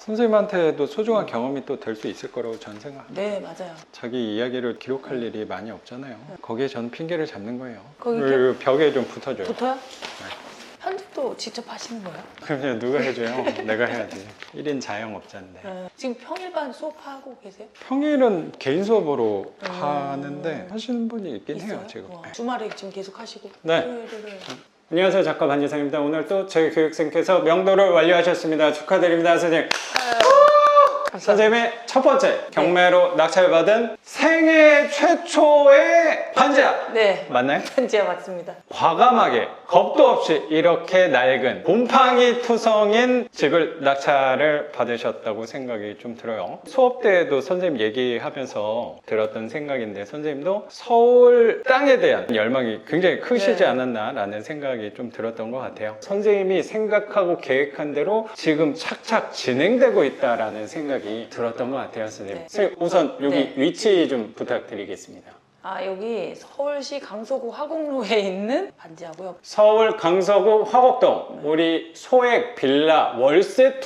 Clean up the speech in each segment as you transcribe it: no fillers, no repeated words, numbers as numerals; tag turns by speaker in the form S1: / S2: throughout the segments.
S1: 선생님한테도 소중한 경험이 또 될 수 있을 거라고 저는 생각합니다.
S2: 네, 맞아요.
S1: 자기 이야기를 기록할 일이 많이 없잖아요. 거기에 저는 핑계를 잡는 거예요.
S2: 거기
S1: 그 벽에 좀 붙어줘요.
S2: 붙어요? 편집도 직접 하시는 거예요?
S1: 그럼 누가 해줘요? 내가 해야지. 1인 자영업자인데.
S2: 지금 평일반 수업하고 계세요?
S1: 평일은 개인 수업으로 하는데 하시는 분이 있긴
S2: 있어요?
S1: 해요, 지금.
S2: 와,
S1: 네.
S2: 주말에 지금 계속 하시고
S1: 네.
S2: 토요일은
S1: 안녕하세요, 작가 반지성입니다. 오늘 또 저희 교육생께서 명도를 완료하셨습니다. 축하드립니다, 선생님. 선생님의 첫 번째 경매로 낙찰받은 생애 최초의 반지하.
S2: 네,
S1: 맞나요?
S2: 반지하 맞습니다.
S1: 과감하게 겁도 없이 이렇게 낡은 곰팡이 투성인 집을 낙찰을 받으셨다고 생각이 좀 들어요. 수업 때에도 선생님 얘기하면서 들었던 생각인데 선생님도 서울 땅에 대한 열망이 굉장히 크시지
S2: 네.
S1: 않았나라는 생각이 좀 들었던 것 같아요. 선생님이 생각하고 계획한 대로 지금 착착 진행되고 있다라는 생각이 들었던 것 같아요, 선생님.
S2: 네.
S1: 선생님 우선 여기
S2: 네.
S1: 위치 좀 부탁드리겠습니다.
S2: 여기 서울시 강서구 화곡로에 있는 반지하고요.
S1: 서울 강서구 화곡동 우리 소액 빌라 월세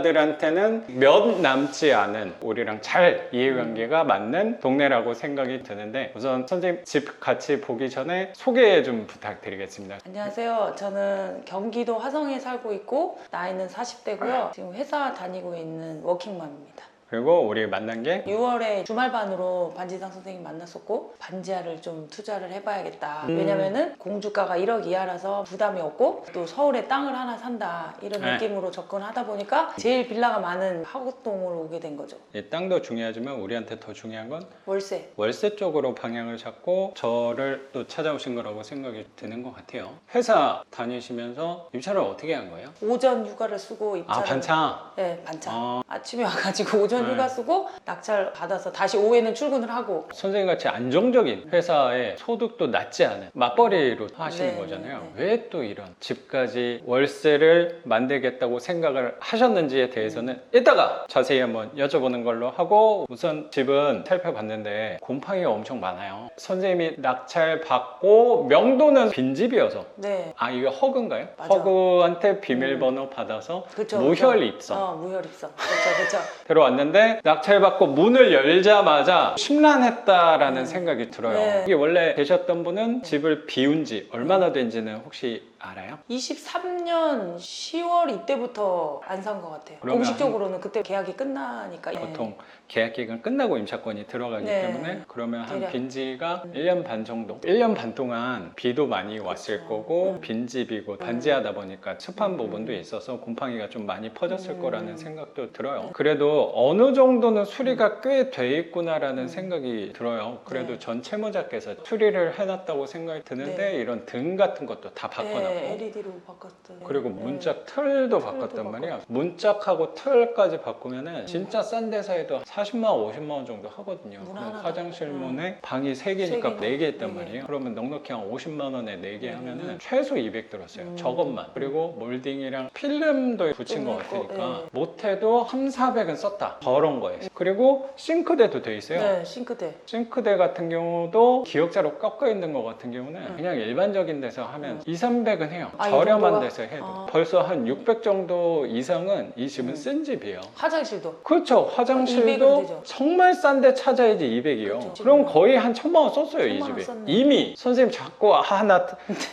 S1: 투자자들한테는 몇 남지 않은 우리랑 잘 이해관계가 맞는 동네라고 생각이 드는데 우선 선생님 집 같이 보기 전에 소개 좀 부탁드리겠습니다.
S2: 안녕하세요. 저는 경기도 화성에 살고 있고 나이는 40대고요. 지금 회사 다니고 있는 워킹맘입니다.
S1: 그리고 우리 만난 게
S2: 6월에 주말반으로 반지상 선생님 만났었고 반지하를 좀 투자를 해봐야겠다. 왜냐면은 공주가가 1억 이하라서 부담이 없고 또 서울에 땅을 하나 산다 이런
S1: 네.
S2: 느낌으로 접근하다 보니까 제일 빌라가 많은 화곡동으로 오게 된 거죠.
S1: 이 땅도 중요하지만 우리한테 더 중요한 건
S2: 월세.
S1: 월세 쪽으로 방향을 잡고 저를 또 찾아오신 거라고 생각이 드는 것 같아요. 회사 다니시면서 입찰을 어떻게 한 거예요?
S2: 오전 휴가를 쓰고 입찰을
S1: 반차.
S2: 네, 반차.
S1: 아.
S2: 아침에 와가지고 오전
S1: 네.
S2: 휴가 쓰고 낙찰 받아서 다시 오후에는 출근을 하고.
S1: 선생님같이 안정적인 회사에 소득도 낮지 않은 맞벌이로 하시는
S2: 네,
S1: 거잖아요.
S2: 네,
S1: 왜 또 이런 집까지 월세를 만들겠다고 생각을 하셨는지에 대해서는 이따가 자세히 한번 여쭤보는 걸로 하고 우선 집은 살펴봤는데 곰팡이가 엄청 많아요. 선생님이 낙찰 받고 명도는 빈집이어서
S2: 네.
S1: 이거 허그인가요?
S2: 맞아.
S1: 허그한테 비밀번호 받아서
S2: 그쵸,
S1: 무혈
S2: 그쵸.
S1: 입성
S2: 무혈 입성. 그렇죠.
S1: 들어왔는데 낙찰받고 문을 열자마자 심란했다라는 생각이 들어요.
S2: 네.
S1: 이게 원래 계셨던 분은 집을 비운 지 얼마나 된지는 혹시 알아요?
S2: 23년 10월 이때부터 안 산 것 같아요.
S1: 그러면
S2: 공식적으로는 그때 계약이 끝나니까.
S1: 보통 계약 기간 끝나고 임차권이 들어가기
S2: 네.
S1: 때문에 그러면 한
S2: 대략.
S1: 빈지가 1년 반 정도? 1년 반 동안 비도 많이 왔을 거고 빈집이고 반지하다 보니까 습한 부분도 있어서 곰팡이가 좀 많이 퍼졌을 거라는 생각도 들어요. 그래도 어느 정도는 수리가 꽤 돼 있구나라는 생각이 들어요. 그래도
S2: 네.
S1: 전 채무자께서 수리를 해놨다고 생각이 드는데
S2: 네.
S1: 이런 등 같은 것도 다 바꿔놨고
S2: 네, LED로 바꿨어요.
S1: 그리고
S2: 네.
S1: 문짝 틀도 바꿨단 말이야. 문짝하고 틀까지 바꾸면은 진짜 싼 데서에도 40만 원, 50만 원 정도 하거든요.
S2: 문
S1: 그럼
S2: 하나
S1: 화장실
S2: 더.
S1: 문에 방이 3개니까
S2: 세 개.
S1: 4개 있단
S2: 네 개.
S1: 말이에요. 그러면 넉넉히 한 50만 원에 4개 하면은 최소 200 들었어요. 저것만. 그리고 몰딩이랑 필름도 붙인 것
S2: 좀 있고,
S1: 같으니까
S2: 네.
S1: 못해도 3, 400은 썼다. 저런 거예요. 그리고 싱크대도 돼 있어요.
S2: 네, 싱크대.
S1: 싱크대 같은 경우도 기역자로 꺾여 있는 것 같은 경우는 그냥 일반적인 데서 하면 2, 300은 해요.
S2: 이
S1: 저렴한
S2: 정도가?
S1: 데서 해도 벌써 한 600 정도 이상은 이 집은 센 집이에요.
S2: 화장실도.
S1: 그렇죠.
S2: 200은
S1: 화장실도
S2: 되죠.
S1: 정말 싼 데 찾아야지 200이요.
S2: 그렇죠.
S1: 그럼 거의 한 1000만 원 썼어요, 이
S2: 1000만 원
S1: 집에.
S2: 썼네.
S1: 이미 선생님 자꾸 나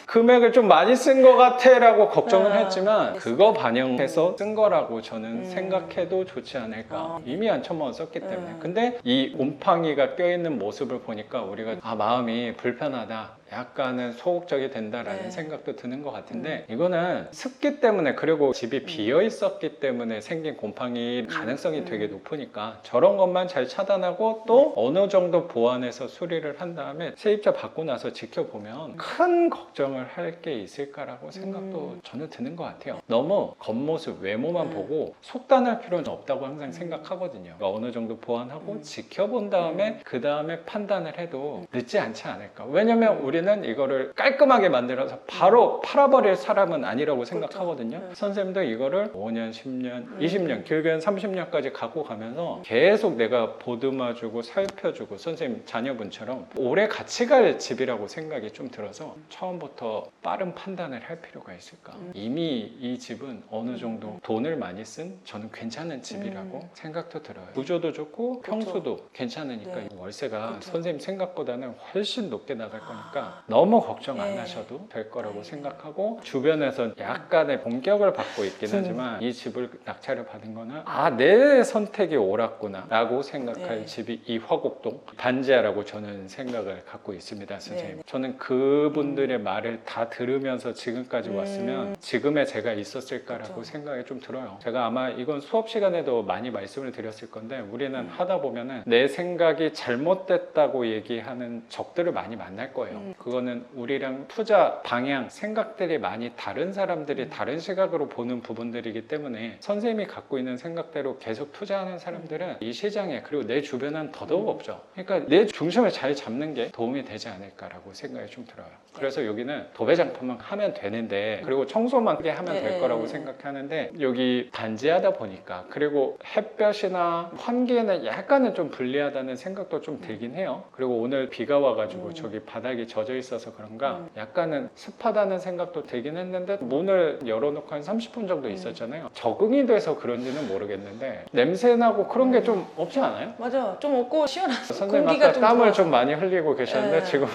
S1: 금액을 좀 많이 쓴 것 같아 라고 걱정을
S2: 아,
S1: 했지만
S2: 그랬어요.
S1: 그거 반영해서 쓴 거라고 저는 생각해도 좋지 않을까.
S2: 아.
S1: 이미 한 1000만 원 썼기 때문에. 근데 이 곰팡이가 껴있는 모습을 보니까 우리가 마음이 불편하다. 약간은 소극적이 된다라는
S2: 네.
S1: 생각도 드는 것 같은데 이거는 습기 때문에 그리고 집이 비어 있었기 때문에 생긴 곰팡이 가능성이 되게 높으니까 저런 것만 잘 차단하고 또 어느 정도 보완해서 수리를 한 다음에 세입자 받고 나서 지켜보면 큰 걱정을 할 게 있을까라고 생각도 저는 드는 것 같아요. 너무 겉모습 외모만 보고 속단할 필요는 없다고 항상 생각하거든요. 그러니까 어느 정도 보완하고 지켜본 다음에 그 다음에 판단을 해도 늦지 않지 않을까. 왜냐면 우리 우리는 이거를 깔끔하게 만들어서 바로 팔아버릴 사람은 아니라고 생각하거든요. 선생님도 이거를 5년, 10년, 20년, 길게는 30년까지 갖고 가면서 계속 내가 보듬어주고 살펴주고 선생님 자녀분처럼 오래 같이 갈 집이라고 생각이 좀 들어서 처음부터 빠른 판단을 할 필요가 있을까? 이미 이 집은 어느 정도 돈을 많이 쓴 저는 괜찮은 집이라고 생각도 들어요. 구조도 좋고 평수도 괜찮으니까
S2: 네.
S1: 월세가
S2: 그쵸.
S1: 선생님 생각보다는 훨씬 높게 나갈 거니까 너무 걱정 안
S2: 네.
S1: 하셔도 될 거라고
S2: 네.
S1: 생각하고 주변에서 약간의 공격을 받고 있긴 하지만 이 집을 낙찰을 받은 거는 내 선택이 옳았구나 라고 생각할
S2: 네.
S1: 집이 이 화곡동 반지하라고 저는 생각을 갖고 있습니다, 선생님.
S2: 네.
S1: 저는 그분들의 말을 다 들으면서 지금까지 왔으면 지금의 제가 있었을까라고
S2: 그쵸.
S1: 생각이 좀 들어요. 제가 아마 이건 수업 시간에도 많이 말씀을 드렸을 건데 우리는 하다 보면은 내 생각이 잘못됐다고 얘기하는 적들을 많이 만날 거예요. 그거는 우리랑 투자 방향, 생각들이 많이 다른 사람들이 다른 시각으로 보는 부분들이기 때문에 선생님이 갖고 있는 생각대로 계속 투자하는 사람들은 이 시장에 그리고 내 주변은 더더욱 없죠. 그러니까 내 중심을 잘 잡는 게 도움이 되지 않을까라고 생각이 좀 들어요. 그래서 여기는 도배장판만 하면 되는데 그리고 청소만 하면 될
S2: 네.
S1: 거라고 생각하는데 여기 단지하다 보니까 그리고 햇볕이나 환기에는 약간은 좀 불리하다는 생각도 좀 들긴 해요. 그리고 오늘 비가 와가지고 저기 바닥이 젖어 있어서 그런가 약간은 습하다는 생각도 들긴 했는데 문을 열어놓고 한 30분 정도 있었잖아요. 적응이 돼서 그런지는 모르겠는데 냄새 나고 그런 게 좀 없지 않아요?
S2: 맞아. 좀 없고 시원하죠.
S1: 선생님
S2: 공기가
S1: 아까
S2: 좀
S1: 땀을
S2: 좋아서.
S1: 좀 많이 흘리고 계셨는데
S2: 네.
S1: 지금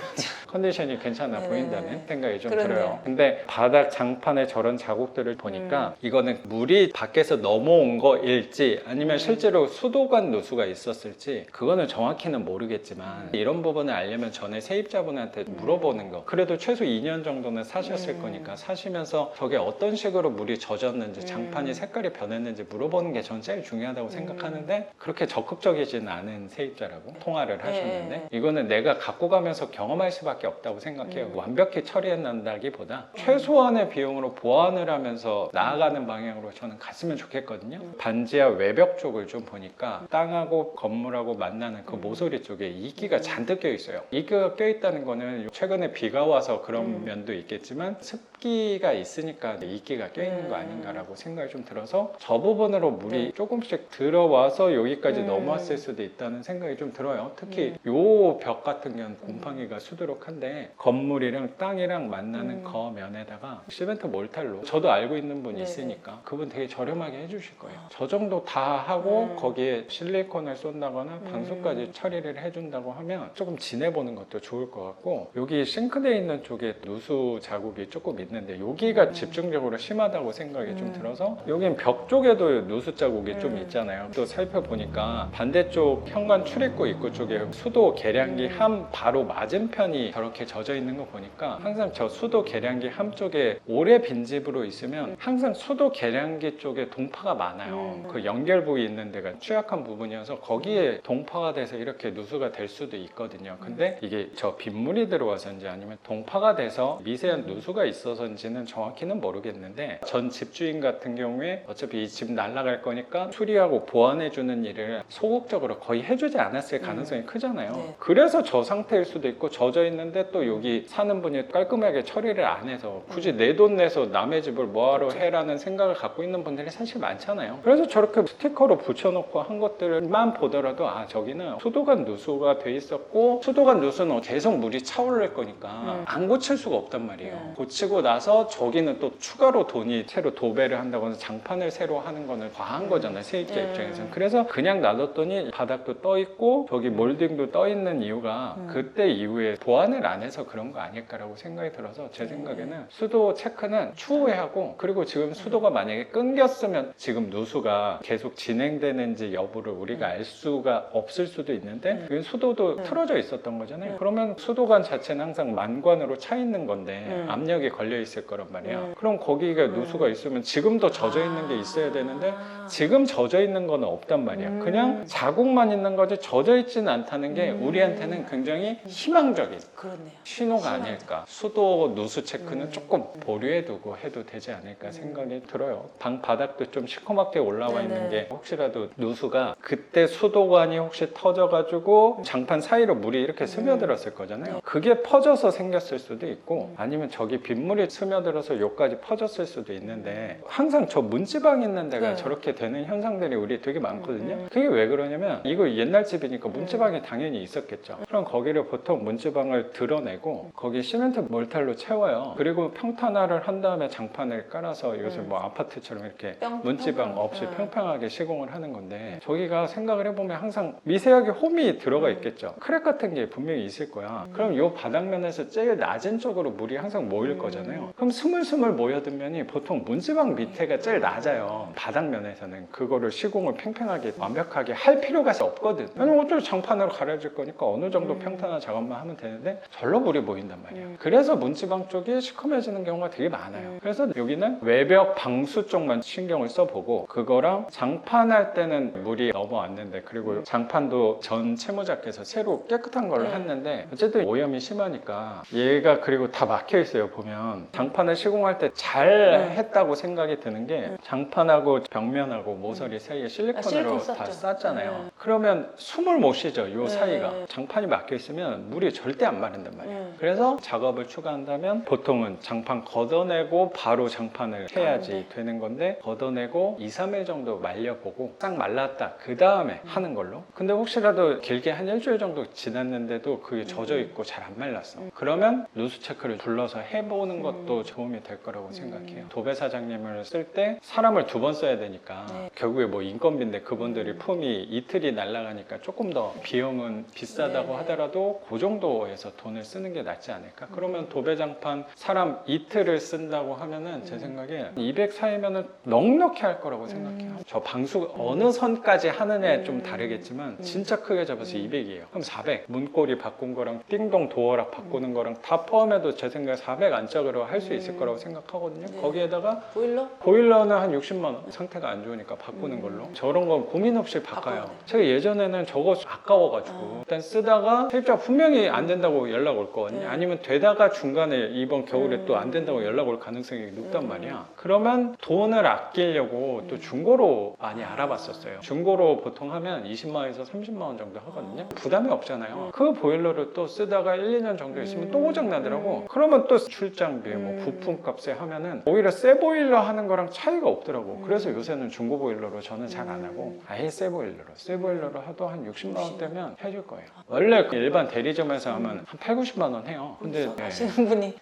S1: 컨디션이 괜찮아
S2: 네.
S1: 보인다는 생각이 좀
S2: 그러네요.
S1: 들어요. 근데 바닥 장판에 저런 자국들을 보니까 이거는 물이 밖에서 넘어온 거일지 아니면 실제로 수도관 누수가 있었을지 그거는 정확히는 모르겠지만 이런 부분을 알려면 전에 세입자분한테 물어보는 거 그래도 최소 2년 정도는 사셨을 거니까 사시면서 저게 어떤 식으로 물이 젖었는지 장판이 색깔이 변했는지 물어보는 게 전 제일 중요하다고 생각하는데 그렇게 적극적이진 않은 세입자라고 통화를 하셨는데 이거는 내가 갖고 가면서 경험할 수밖에 없다고 생각해요. 완벽히 처리해낸다기보다 최소한의 비용으로 보완을 하면서 나아가는 방향으로 저는 갔으면 좋겠거든요. 반지하 외벽 쪽을 좀 보니까 땅하고 건물하고 만나는 그 모서리 쪽에 이끼가 잔뜩 껴 있어요. 이끼가 껴 있다는 거는 최근에 비가 와서 그런 면도 있겠지만 습기가 있으니까 이끼가 껴 있는 거 아닌가라고 생각이 좀 들어서 저 부분으로 물이 조금씩 들어와서 여기까지 넘어왔을 수도 있다는 생각이 좀 들어요. 특히 요 벽 같은 경우는 곰팡이가 수두룩한데 건물이랑 땅이랑 만나는 거면에다가 시멘트 몰탈로 저도 알고 있는 분이
S2: 네네.
S1: 있으니까 그분 되게 저렴하게 해주실 거예요. 저 정도 다 하고 거기에 실리콘을 쏜다거나 방수까지 처리를 해준다고 하면 조금 지내보는 것도 좋을 것 같고 여기 싱크대에 있는 쪽에 누수 자국이 조금 있는데 여기가 집중적으로 심하다고 생각이 좀 들어서 여긴 벽 쪽에도 누수 자국이 좀 있잖아요. 또 살펴보니까 반대쪽 현관 출입구 입구 쪽에 수도 계량기 함 바로 맞은편이 저렇게 젖어 있는 거 보니까 항상 저 수도 계량기 함 쪽에 오래 빈집으로 있으면 항상 수도 계량기 쪽에 동파가 많아요. 그 연결 부위 있는 데가 취약한 부분이어서 거기에 동파가 돼서 이렇게 누수가 될 수도 있거든요. 근데 이게 저 빗물이 들어와서인지 아니면 동파가 돼서 미세한 누수가 있어서인지는 정확히는 모르겠는데 전 집주인 같은 경우에 어차피 이 집 날아갈 거니까 수리하고 보완해주는 일을 소극적으로 거의 해주지 않았을 가능성이 크잖아요.
S2: 네.
S1: 그래서 저 상태일 수도 있고 젖어 있는데 또 여기 사는 분이 깔끔하게 처리를 안 해서 굳이 내 돈 내서 남의 집을 뭐하러 해라는 생각을 갖고 있는 분들이 사실 많잖아요. 그래서 저렇게 스티커로 붙여놓고 한 것들만 보더라도 저기는 수도관 누수가 돼 있었고 수도관 누수는 계속 물이 차오를 거니까 안 고칠 수가 없단 말이에요. 고치고 나서 저기는 또 추가로 돈이 새로 도배를 한다거나 장판을 새로 하는 거는 과한 거잖아요. 세입자 입장에서는. 그래서 그냥 놔뒀더니 바닥도 떠 있고 저기 몰딩도 떠 있는 이유가 그때 이후에 보완을 안 해서 그런 거 아닐까라고 생각이 들어서 제 생각에는 수도 체크는 추후에 하고 그리고 지금 수도가 만약에 끊겼으면 지금 누수가 계속 진행되는지 여부를 우리가 알 수가 없을 수도 있는데 그 수도도 틀어져 있었던 거잖아요. 그러면 수도관 자체는 항상 만관으로 차 있는 건데 압력이 걸려 있을 거란 말이야. 그럼 거기가 누수가 있으면 지금도 젖어 있는 게 있어야 되는데 지금 젖어 있는 거는 없단 말이야. 그냥 자국만 있는 거지 젖어 있지는 않다는 게 우리한테는 굉장히 희망적인
S2: 그렇네요.
S1: 신호가
S2: 신호죠.
S1: 아닐까. 수도 누수 체크는 조금 보류해두고 해도 되지 않을까 생각이 들어요. 방 바닥도 좀 시커멓게 올라와
S2: 네네.
S1: 있는 게 혹시라도 누수가 그때 수도관이 혹시 터져가지고 장판 사이로 물이 이렇게 스며들었을 거잖아요. 그게 퍼져서 생겼을 수도 있고 아니면 저기 빗물이 스며들어서 여기까지 퍼졌을 수도 있는데 항상 저 문지방 있는 데가
S2: 네.
S1: 저렇게 되는 현상들이 우리 되게 많거든요. 그게 왜 그러냐면 이거 옛날 집이니까 문지방이 당연히 있었겠죠. 그럼 거기를 보통 문지방을 드러내고 거기 시멘트 몰탈로 채워요. 그리고 평탄화를 한 다음에 장판을 깔아서 요즘 뭐 아파트처럼 이렇게 문지방 없이 평평하게 시공을 하는 건데 저기가 생각을 해보면 항상 미세하게 홈이 들어가 있겠죠. 크랙 같은 게 분명히 있을 거야. 그럼 요 바닥면에서 제일 낮은 쪽으로 물이 항상 모일 거잖아요. 그럼 스물스물 모여든 면이 보통 문지방 밑에가 제일 낮아요. 바닥면에서는 그거를 시공을 팽팽하게 완벽하게 할 필요가 없거든. 왜냐면 어차피 장판으로 가려질 거니까 어느 정도 평탄한 작업만 하면 되는데 절로 물이 모인단 말이야. 그래서 문지방 쪽이 시커매지는 경우가 되게 많아요. 그래서 여기는 외벽 방수 쪽만 신경을 써보고 그거랑 장판할 때는 물이 넘어왔는데 그리고 장판도 전 채무자께서 새로 깨끗한 걸로 했는데 어쨌든 오염이 심하니까 얘가 그리고 다 막혀 있어요. 보면 장판을 시공할 때 잘 했다고 생각이 드는 게 장판하고 벽면하고 모서리 사이에 실리콘으로
S2: 실리콘
S1: 다
S2: 썼죠.
S1: 쌌잖아요. 그러면 숨을 못 쉬죠. 요 사이가 장판이 막혀 있으면 물이 절대 안 마른단 말이에요. 그래서 작업을 추가한다면 보통은 장판 걷어내고 바로 장판을 해야지 되는 건데 걷어내고 2, 3일 정도 말려보고 딱 말랐다 그 다음에 하는 걸로. 근데 혹시라도 길게 한 일주일 정도 지났는데도 그게 젖어 있고 잘 안 말랐어. 그러면 누수 체크를 불러서 해보는 것도 도움이 될 거라고 생각해요. 도배 사장님을 쓸 때 사람을 2번 써야 되니까 결국에 뭐 인건비인데 그분들이 품이 이틀이 날아가니까 조금 더 비용은 비싸다고 하더라도 그 정도에서 돈을 쓰는 게 낫지 않을까. 그러면 도배장판 사람 이틀을 쓴다고 하면은 제 생각에 200 사이면은 넉넉히 할 거라고 생각해요. 저 방수 어느 선까지 하느냐에 좀 다르겠지만 진짜 크게 잡아서 200이에요. 그럼 400 문고리 바꾼 거랑 띵동 도어락 바꾸는 거랑 다 포함해도 제 생각에 400 안짝으로 할 수 있을 거라고 생각하거든요. 거기에다가 보일러는 한 60만 원. 상태가 안 좋으니까 바꾸는 걸로. 저런 건 고민 없이 바꿔요. 제가 예전에는 저거 아까워가지고 일단 쓰다가 실제 분명히 안 된다고 연락 올 거거든요. 아니면 되다가 중간에 이번 겨울에 또 안 된다고 연락 올 가능성이 높단 말이야. 그러면 돈을 아끼려고 또 중고로 많이 알아봤었어요. 중고로 보통 하면 20만 원에서 30만 원 정도 하거든요. 부담이 없잖아요. 그 보일러를 또 쓰다가 1, 2년 정도 있으면 또 고장 나더라고. 그러면 또 출장비, 뭐 부품 값에 하면은 오히려 새 보일러 하는 거랑 차이가 없더라고. 그래서 요새는 중고 보일러로 저는 잘 안 하고 아예 새 보일러로 하도 한 60만 원대면 해줄 거예요. 원래 일반 대리점에서 하면 한 8, 90만 원 해요. 근데
S2: 아시는 분이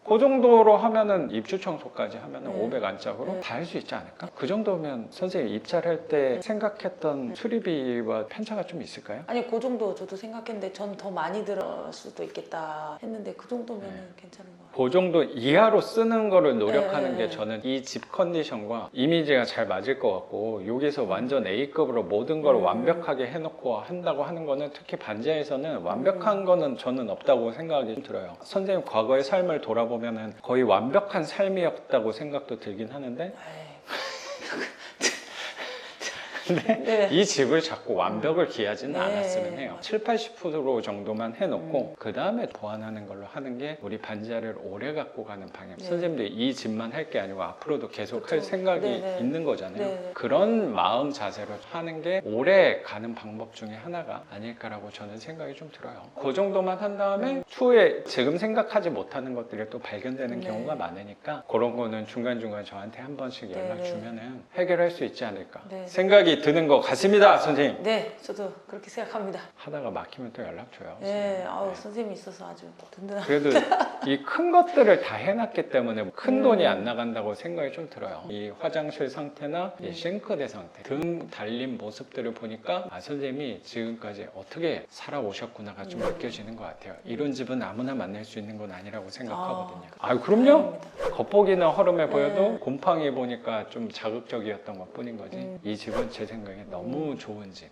S1: 그 정도로 하면은 입주 청소까지 하면은 500 안짝으로 다 할 수 있지 않을까? 그 정도면 선생님 입찰할 때 생각했던 수리비와 편차가 좀 있을까요?
S2: 아니 그 정도 저도 생각했는데 전 더 많이 들을 수도 있겠다 했는데 그 정도면 괜찮은 것 같아요.
S1: 그 정도 이하로 쓰는 거를 노력하는 게 저는 이 집 컨디션과 이미지가 잘 맞을 것 같고 여기서 완전 A급으로 모든 걸 완벽하게 해놓고 한다고 하는 거는 특히 반지하에서는 완벽한 거는 저는 없다고 생각이 들어요. 선생님 과거의 삶을 돌아보면은 거의 완벽한 삶이었다고 생각도 들긴 하는데 근데 이 집을 자꾸 완벽을 기하지는 않았으면 해요. 7, 80% 정도만 해놓고 그 다음에 보완하는 걸로 하는 게 우리 반지하를 오래 갖고 가는 방향. 선생님도 이 집만 할 게 아니고 앞으로도 계속 할 생각이 있는 거잖아요. 그런 마음 자세로 하는 게 오래 가는 방법 중에 하나가 아닐까라고 저는 생각이 좀 들어요. 그 정도만 한 다음에 추후에 지금 생각하지 못하는 것들이 또 발견되는 경우가 많으니까 그런 거는 중간중간 저한테 한 번씩 연락 주면은 해결할 수 있지 않을까 생각이 드는 것 같습니다, 선생님.
S2: 네, 저도 그렇게 생각합니다.
S1: 하다가 막히면 또 연락 줘요.
S2: 네, 선생님이 있어서 아주 든든한.
S1: 그래도 이 큰 것들을 다 해놨기 때문에 큰 돈이 안 나간다고 생각이 좀 들어요. 이 화장실 상태나 이 싱크대 상태, 등 달린 모습들을 보니까 선생님이 지금까지 어떻게 살아오셨구나가 좀 느껴지는 것 같아요. 이런 집은 아무나 만날 수 있는 건 아니라고 생각하거든요. 그럼요. 겉보기는 허름해 보여도 곰팡이 보니까 좀 자극적이었던 것 뿐인 거지. 이 집은 제 생각에 너무 좋은 집,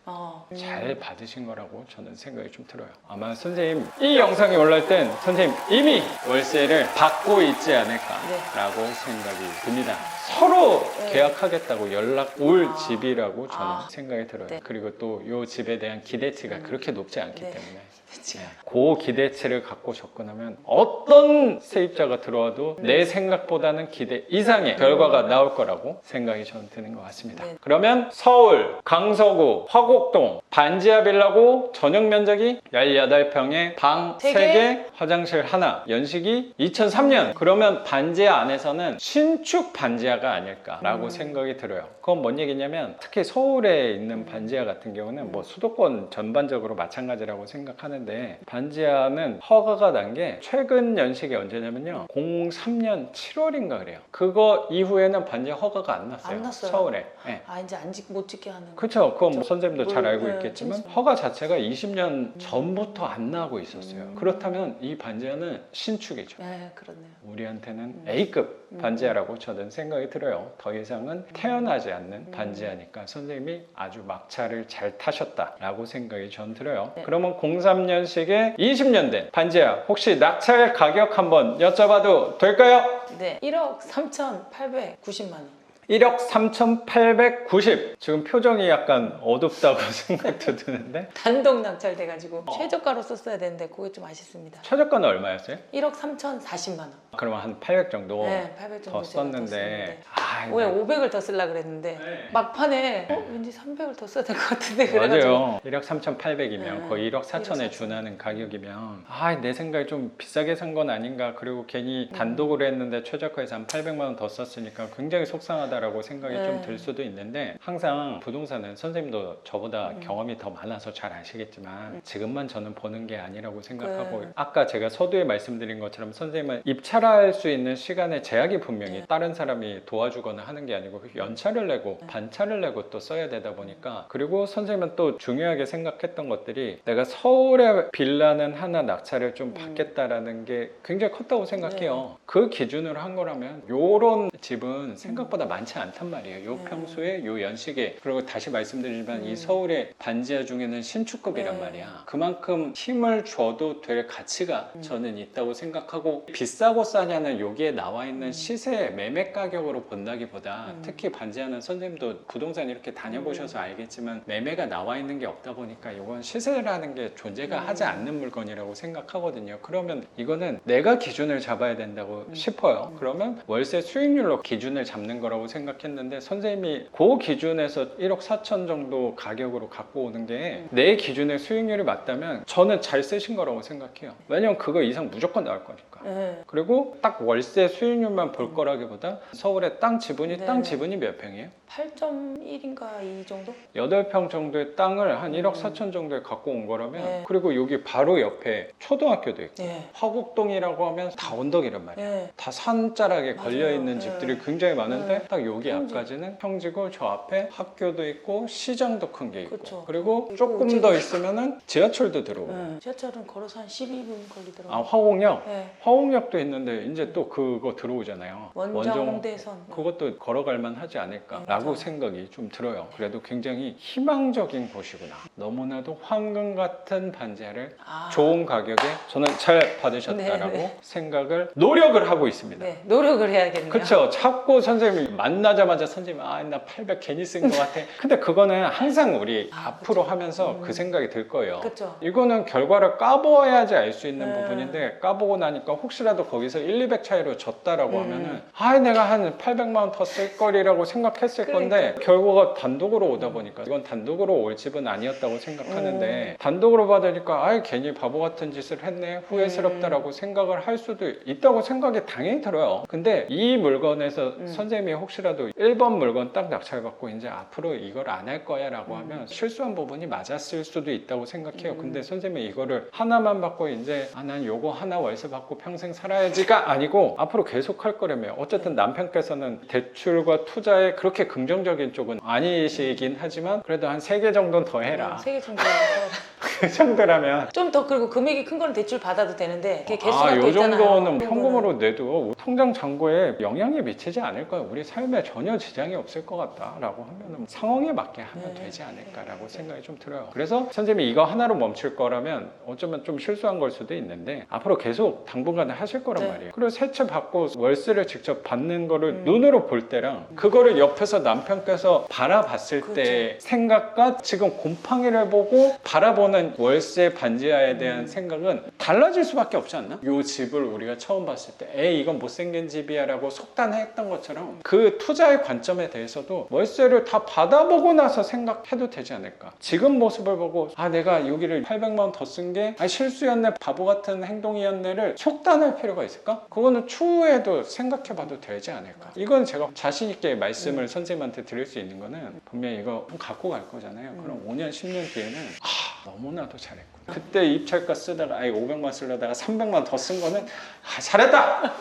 S1: 잘 받으신 거라고 저는 생각이 좀 들어요. 아마 선생님 이 영상이 올라올 땐 선생님 이미 월세를 받고 있지 않을까라고 생각이 듭니다. 서로 계약하겠다고 연락 올 집이라고 저는 생각이 들어요. 그리고 또 이 집에 대한 기대치가 그렇게 높지 않기 때문에
S2: 그치.
S1: 그 기대치를 갖고 접근하면 어떤 세입자가 들어와도 내 생각보다는 기대 이상의 결과가 나올 거라고 생각이 저는 드는 것 같습니다.
S2: 네.
S1: 그러면 서울, 강서구, 화곡동 반지하 빌라고 전용 면적이 18평에 방
S2: 세
S1: 3개, 화장실 하나, 연식이 2003년. 그러면 반지하 안에서는 신축 반지하가 아닐까라고 생각이 들어요. 그건 뭔 얘기냐면 특히 서울에 있는 반지하 같은 경우는 뭐 수도권 전반적으로 마찬가지라고 생각하는데 반지하는 허가가 난 게 최근 연식이 언제냐면요 03년 7월인가 그래요. 그거 이후에는 반지하 허가가 안 났어요.
S2: 안 났어요.
S1: 서울에. 네.
S2: 아 이제 못 짓게 하는.
S1: 그렇죠. 그건 뭐 선생님도 잘 알고
S2: 네,
S1: 있겠지만
S2: 진짜.
S1: 허가 자체가 20년 전부터 안 나고 있었어요. 그렇다면 이 반지하는 신축이죠.
S2: 네, 그렇네요.
S1: 우리한테는 A급 반지하라고 저는 생각이 들어요. 더 이상은 태어나지 않는 반지하니까 선생님이 아주 막차를 잘 타셨다라고 생각이 전 들어요.
S2: 네.
S1: 그러면 03년식에 20년 된 반지하 혹시 낙찰 가격 한번 여쭤봐도 될까요?
S2: 네, 1억 3,890만 원.
S1: 1억 3,890. 지금 표정이 약간 어둡다고 생각도 드는데
S2: 단독 낙찰돼가지고 최저가로 썼어야 되는데 그게 좀 아쉽습니다.
S1: 최저가는 얼마였어요?
S2: 1억 3,040만 원.
S1: 그러면 한 800 정도
S2: 네, 800 정도
S1: 더
S2: 제가
S1: 썼는데
S2: 왜 500을 더 쓰려고 그랬는데
S1: 네.
S2: 막판에 왠지 300을 더 써야 될 것 같은데 그래가지고
S1: 맞아요. 1억 3,800이면
S2: 네.
S1: 거의 1억 4천에
S2: 1억 4천.
S1: 준하는 가격이면 내 생각에 좀 비싸게 산 건 아닌가. 그리고 괜히 단독으로 했는데 최저가에서 한 800만 원 더 썼으니까 굉장히 속상하다라고 생각이
S2: 네.
S1: 좀 들 수도 있는데 항상 부동산은 선생님도 저보다 경험이 더 많아서 잘 아시겠지만 지금만 저는 보는 게 아니라고 생각하고
S2: 네.
S1: 아까 제가 서두에 말씀드린 것처럼 선생님은 입찰할 수 있는 시간에 제약이 분명히
S2: 네.
S1: 다른 사람이 도와주거나 하는 게 아니고 연차를 내고 반차를 내고 또 써야 되다 보니까 그리고 선생님은 또 중요하게 생각했던 것들이 내가 서울에 빌라는 하나 낙찰을 좀 받겠다라는 게 굉장히 컸다고 생각해요. 그 기준으로 한 거라면 요런 집은 생각보다 많지 않단 말이에요. 요 평수에 요 연식에 그리고 다시 말씀드리지만 이 서울의 반지하 중에는 신축급이란
S2: 네.
S1: 말이야. 그만큼 힘을 줘도 될 가치가 저는 있다고 생각하고 비싸고 싸냐는 여기에 나와 있는 시세 매매 가격으로 본다기보다 특히 반지하는 선생님도 부동산 이렇게 다녀보셔서 알겠지만 매매가 나와 있는 게 없다 보니까 이건 시세라는 게 존재가 하지 않는 물건이라고 생각하거든요. 그러면 이거는 내가 기준을 잡아야 된다고 싶어요. 그러면 월세 수익률로 기준을 잡는 거라고 생각했는데 선생님이 그 기준에서 1억 4천 정도 가격으로 갖고 오는 게 내 기준의 수익률이 맞다면 저는 잘 쓰신 거라고 생각해요. 왜냐면 그거 이상 무조건 나올 거니까.
S2: 네.
S1: 그리고 딱 월세 수익률만 볼 거라기보다 서울의 땅 지분이
S2: 네.
S1: 땅 지분이 몇 평이에요?
S2: 8.1인가 이 정도?
S1: 8평 정도의 땅을 한 1억 4천 정도에 갖고 온 거라면
S2: 네.
S1: 그리고 여기 바로 옆에 초등학교도 있고
S2: 네.
S1: 화곡동이라고 하면 다 언덕이란 말이에요.
S2: 네.
S1: 다 산자락에
S2: 맞아요.
S1: 걸려있는
S2: 네.
S1: 집들이 굉장히 많은데
S2: 네.
S1: 딱 여기
S2: 평지.
S1: 앞까지는 평지고 저 앞에 학교도 있고 시장도 큰 게 있고
S2: 그쵸.
S1: 그리고
S2: 그리고
S1: 조금
S2: 지금-
S1: 더 있으면은 지하철도 들어오고
S2: 네. 지하철은 걸어서 한 12분 걸리더라고요.
S1: 화곡역?
S2: 네.
S1: 화곡역도 있는데 이제 또 그거 들어오잖아요.
S2: 원정대선.
S1: 그것도 걸어갈 만하지 않을까라고
S2: 맞아요.
S1: 생각이 좀 들어요. 그래도 굉장히 희망적인 곳이구나. 너무나도 황금 같은 반지하를 좋은 가격에 저는 잘 받으셨다라고
S2: 네, 네.
S1: 생각을 노력을 하고 있습니다.
S2: 네. 노력을 해야겠네요.
S1: 그렇죠. 자꾸 선생님이 만나자마자 선생님 나 800 괜히 쓴 것 같아. 근데 그거는 항상 우리 앞으로 하면서 그 생각이 들 거예요.
S2: 그쵸.
S1: 이거는 결과를 까보아야지 알 수 있는
S2: 네.
S1: 부분인데 까보고 나니까 혹시라도 거기서 1, 200 차이로 졌다라고 하면은 내가 한 800만 원 더 쓸 거리라고 생각했을 건데 결과가 단독으로 오다 보니까 이건 단독으로 올 집은 아니었다고 생각하는데 단독으로 받으니까 괜히 바보 같은 짓을 했네 후회스럽다라고 생각을 할 수도 있다고 생각이 당연히 들어요. 근데 이 물건에서 선생님이 혹시라도 1번 물건 딱 낙찰받고 이제 앞으로 이걸 안 할 거야 라고 하면 실수한 부분이 맞았을 수도 있다고 생각해요. 근데 선생님이 이거를 하나만 받고 이제 난 요거 하나 월세 받고 평생 살아야지가 아니고 앞으로 계속 할 거라며 어쨌든 남편께서는 대출과 투자에 그렇게 긍정적인 쪽은 아니시긴 하지만 그래도 한 3개 정도는 더 해라.
S2: 3개 정도.
S1: 그 정도라면
S2: 좀 더 그리고 금액이 큰 거는 대출 받아도 되는데 그게 개수가 또
S1: 요
S2: 있잖아요.
S1: 정도는
S2: 그런
S1: 현금으로 내도 통장 잔고에 영향이 미치지 않을 거야. 우리 삶에 전혀 지장이 없을 것 같다라고 하면 상황에 맞게 하면 되지 않을까라고 생각이 좀 들어요. 그래서 선생님이 이거 하나로 멈출 거라면 어쩌면 좀 실수한 걸 수도 있는데 앞으로 계속 당분간 하실 거란
S2: 네.
S1: 말이에요. 그리고 세채 받고 월세를 직접 받는 거를 눈으로 볼 때랑 그거를 옆에서 남편께서 바라봤을 때 생각과 지금 곰팡이를 보고 바라보는 저는 월세 반지하에 대한 생각은 달라질 수밖에 없지 않나? 요 집을 우리가 처음 봤을 때 에이 이건 못생긴 집이야 라고 속단했던 것처럼 그 투자의 관점에 대해서도 월세를 다 받아보고 나서 생각해도 되지 않을까. 지금 모습을 보고 아 내가 여기를 800만 원 더 쓴 게 실수였네 바보 같은 행동이었네를 속단할 필요가 있을까? 그거는 추후에도 생각해봐도 되지 않을까. 이건 제가 자신 있게 말씀을 선생님한테 드릴 수 있는 거는 분명히 이거 갖고 갈 거잖아요. 그럼 5년 10년 뒤에는 너무나도 잘했구나. 그때 입찰가 쓰다가 500만 쓰려다가 300만 더 쓴 거는 잘했다!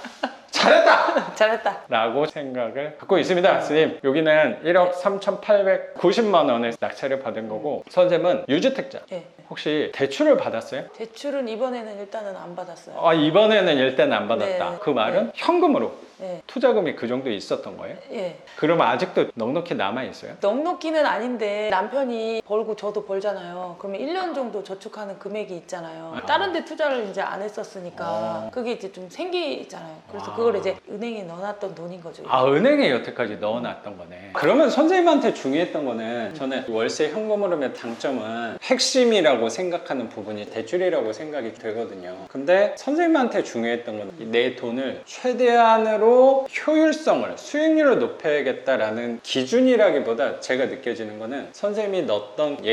S1: 잘했다!
S2: 잘했다.
S1: 라고 생각을 갖고 있습니다. 스님 여기는 1억 3,890만 원의 낙찰을 받은 거고 선생님은 유주택자
S2: 네.
S1: 혹시 대출을 받았어요?
S2: 대출은 이번에는 일단은 안 받았어요.
S1: 이번에는 일단 안 받았다.
S2: 네.
S1: 그 말은 현금으로
S2: 네.
S1: 투자금이 그 정도 있었던 거예요?
S2: 예.
S1: 그러면 아직도 넉넉히 남아있어요?
S2: 넉넉히는 아닌데 남편이 벌고 저도 벌잖아요. 그러면 1년 정도 저축하는 금액이 있잖아요. 다른 데 투자를 이제 안 했었으니까 그게 이제 좀 생기잖아요. 그래서 그걸 이제 은행에 넣어놨던 돈인 거죠.
S1: 은행에 여태까지 넣어놨던 거네. 그러면 선생님한테 중요했던 거는 저는 월세 현금 흐름의 장점은 핵심이라고 생각하는 부분이 대출이라고 생각이 되거든요. 근데 선생님한테 중요했던 건 내 돈을 최대한으로 효율성을 수익률을 높여야겠다라는 기준이라기보다 제가 느껴지는 거는 선생님이 넣었던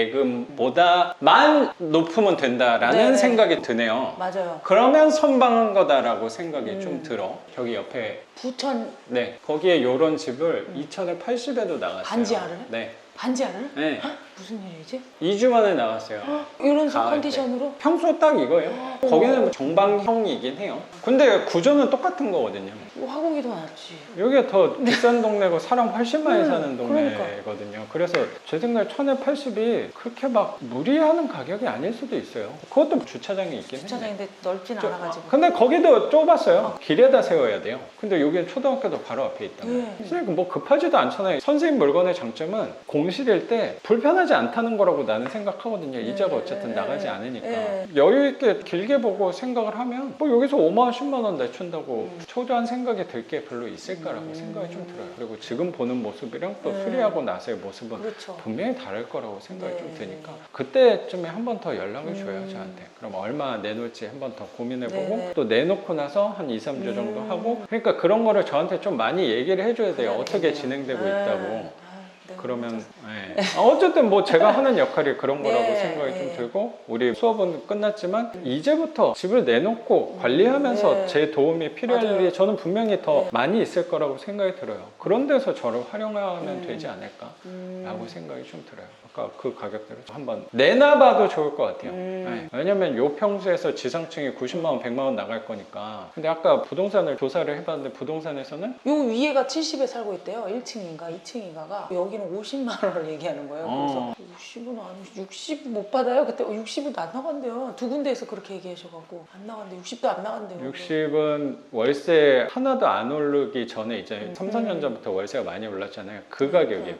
S1: 예금보다만 높으면 된다라는
S2: 네네.
S1: 생각이 드네요.
S2: 맞아요.
S1: 그러면 선방한 거다라고 생각이 좀 들어. 저기 옆에
S2: 부천
S1: 네 거기에 요런 집을 2천에 80에도 나갔어요.
S2: 반지하를?
S1: 네.
S2: 반지하를?
S1: 네.
S2: 무슨 일이지?
S1: 2주 만에 나갔어요.
S2: 이런
S1: 가을 때.
S2: 컨디션으로?
S1: 평소 딱 이거예요. 거기는 정방형이긴 해요. 근데 구조는 똑같은 거거든요.
S2: 화곡이 더 낫지.
S1: 여기가 더 비싼 동네고 사람 훨씬 많이 사는
S2: 그러니까.
S1: 동네거든요. 그래서 제 생각에 1080이 그렇게 막 무리하는 가격이 아닐 수도 있어요. 그것도 주차장이 있긴 해요.
S2: 주차장인데 넓진 않아가지고.
S1: 근데 거기도 좁았어요. 길에다 세워야 돼요. 근데 여기는 초등학교도 바로 앞에 있다.
S2: 네.
S1: 선생님 뭐 급하지도 않잖아요. 선생님 물건의 장점은 공실일 때 불편하지 않다는 거라고 나는 생각하거든요. 이자가 어쨌든 나가지 않으니까. 여유 있게 길게 보고 생각을 하면 뭐 여기서 5만 원, 10만 원 내춘다고 초조한 생각이 들 게 별로 있을 거라고 생각이 좀 들어요. 그리고 지금 보는 모습이랑 또 수리하고 나서의 모습은
S2: 그렇죠.
S1: 분명히 다를 거라고 생각이
S2: 네.
S1: 좀 드니까 그때쯤에 한 번 더 연락을 줘요 저한테. 그럼 얼마 내놓을지 한 번 더 고민해보고
S2: 네.
S1: 또 내놓고 나서 한 2, 3주 정도 하고 그러니까 그런 거를 저한테 좀 많이 얘기를 해줘야 돼요. 어떻게 진행되고 있다고.
S2: 네,
S1: 그러면 어쨌든 뭐 제가 하는 역할이 그런 거라고
S2: 네,
S1: 생각이
S2: 네.
S1: 좀 들고 우리 수업은 끝났지만 이제부터 집을 내놓고 관리하면서
S2: 네.
S1: 제 도움이 필요할
S2: 맞아요.
S1: 일이 저는 분명히 더
S2: 네.
S1: 많이 있을 거라고 생각이 들어요. 그런 데서 저를 활용하면 되지 않을까 라고 생각이 좀 들어요. 아까 그 가격대로 한번 내놔봐도 좋을 것 같아요. 네. 왜냐면 요 평수에서 지상층이 90만 원, 100만 원 나갈 거니까. 근데 아까 부동산을 조사를 해봤는데 부동산에서는
S2: 요 위에가 70에 살고 있대요. 1층인가 2층인가가. 여기는 50만 원을 얘기하는 거예요. 그래서 50은 아니 60 못 받아요. 그때 60은 안 나간대요. 두 군데에서 그렇게 얘기하셔갖고 안 나간대. 60도 안 나간대요.
S1: 60은 월세 하나도 안 오르기 전에 이제 3, 4년 전부터 월세가 많이 올랐잖아요. 그 가격이에요.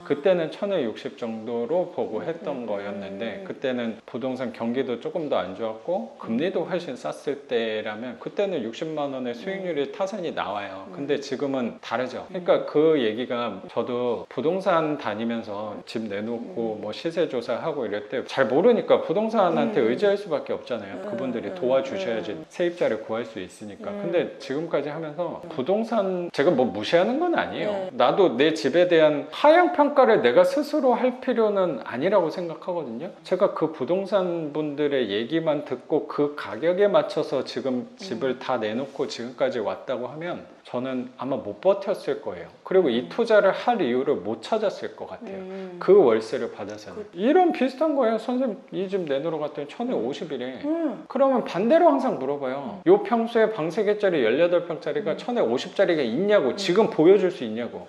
S1: 그때는 1060 정도로 보고 했던 거였는데 그때는 부동산 경기도 조금 더 안 좋았고 금리도 훨씬 쌌을 때라면 그때는 60만 원의 수익률이 타산이 나와요. 근데 지금은 다르죠. 그러니까 그 얘기가 저도 부동산 다니면서 집 내놓고 뭐 시세 조사하고 이럴 때 잘 모르니까 부동산한테 의지할 수밖에 없잖아요. 그분들이 도와주셔야지 세입자를 구할 수 있으니까. 근데 지금까지 하면서 부동산 제가 뭐 무시하는 건 아니에요. 나도 내 집에 대한 하향 평가를 내가 스스로 할 필요는 아니라고 생각하거든요. 제가 그 부동산 분들의 얘기만 듣고 그 가격에 맞춰서 지금 집을 다 내놓고 지금까지 왔다고 하면 저는 아마 못 버텼을 거예요. 그리고 이 투자를 할 이유를 못 찾았을 것 같아요. 그 월세를 받아서는. 이런 비슷한 거예요. 선생님 이 집 내놓으러 갔더니 1050이래. 그러면 반대로 항상 물어봐요. 요 평수에 방 3개짜리 18평짜리가 1050짜리가 있냐고. 지금 보여줄 수 있냐고.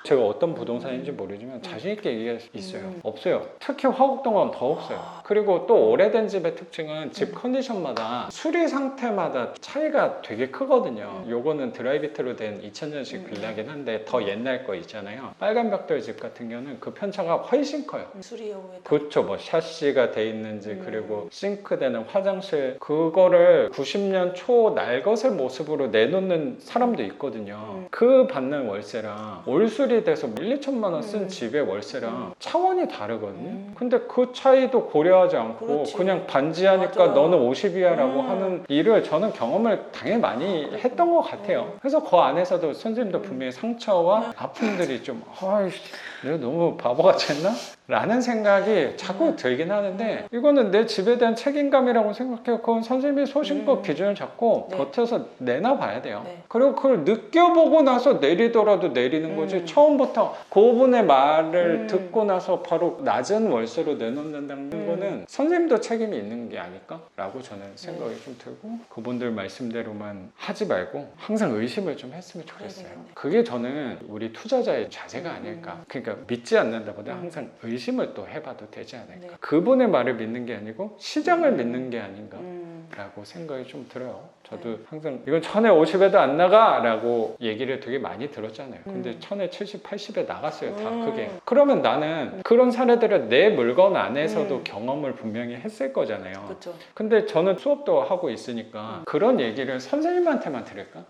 S1: 제가 어떤 부동산인지 모르지만 자신 있게 얘기할 수 있어요. 없어요. 특히 화곡동은 더 없어요. 그리고 또 오래된 집의 특징은 집 컨디션마다 수리 상태마다 차이가 되게 크거든요. 요거는 드라이비트로 된 2000년식 빌라긴 한데 더 옛날 거 있잖아요. 빨간 벽돌 집 같은 경우는 그 편차가 훨씬 커요.
S2: 수리 여부에
S1: 그렇죠. 뭐 샤시가 돼 있는지 그리고 싱크대는 화장실 그거를 90년 초 날것의 모습으로 내놓는 사람도 있거든요. 그 받는 월세랑 올수리 대출이 돼서 1, 2천만 원 쓴 집의 월세랑 차원이 다르거든요. 근데 그 차이도 고려하지 않고
S2: 그렇지.
S1: 그냥 반지하니까
S2: 맞아.
S1: 너는 50이야 라고 하는 일을 저는 경험을 당연히 많이 했던 것 같아요. 그래서 그 안에서도 선생님도 분명히 상처와 아픔들이 좀 아이씨 내가 너무 바보같이 했나? 라는 생각이 자꾸 들긴 하는데 이거는 내 집에 대한 책임감이라고 생각해요. 그건 선생님이 소신껏 기준을 잡고
S2: 네.
S1: 버텨서 내놔봐야 돼요.
S2: 네.
S1: 그리고 그걸 느껴보고 나서 내리더라도 내리는 거지 처음부터 그분의 말을 듣고 나서 바로 낮은 월세로 내놓는다는 거는 선생님도 책임이 있는 게 아닐까라고 저는 생각이 좀 들고 그분들 말씀대로만 하지 말고 항상 의심을 좀 했으면 좋겠어요. 그게 저는 우리 투자자의 자세가 아닐까. 그러니까 믿지 않는다보다 항상 의심을 또 해봐도 되지 않을까.
S2: 네.
S1: 그분의 말을 믿는 게 아니고 시장을 믿는 게 아닌가 라고 생각이 좀 들어요. 저도 항상 이건 1050에도 안 나가 라고 얘기를 되게 많이 들었잖아요. 근데 1070, 80에 나갔어요. 다 크게. 그러면 나는 그런 사례들을 내 물건 안에서도 경험을 분명히 했을 거잖아요.
S2: 그렇죠.
S1: 근데 저는 수업도 하고 있으니까 그런 얘기를 선생님한테만 들을까?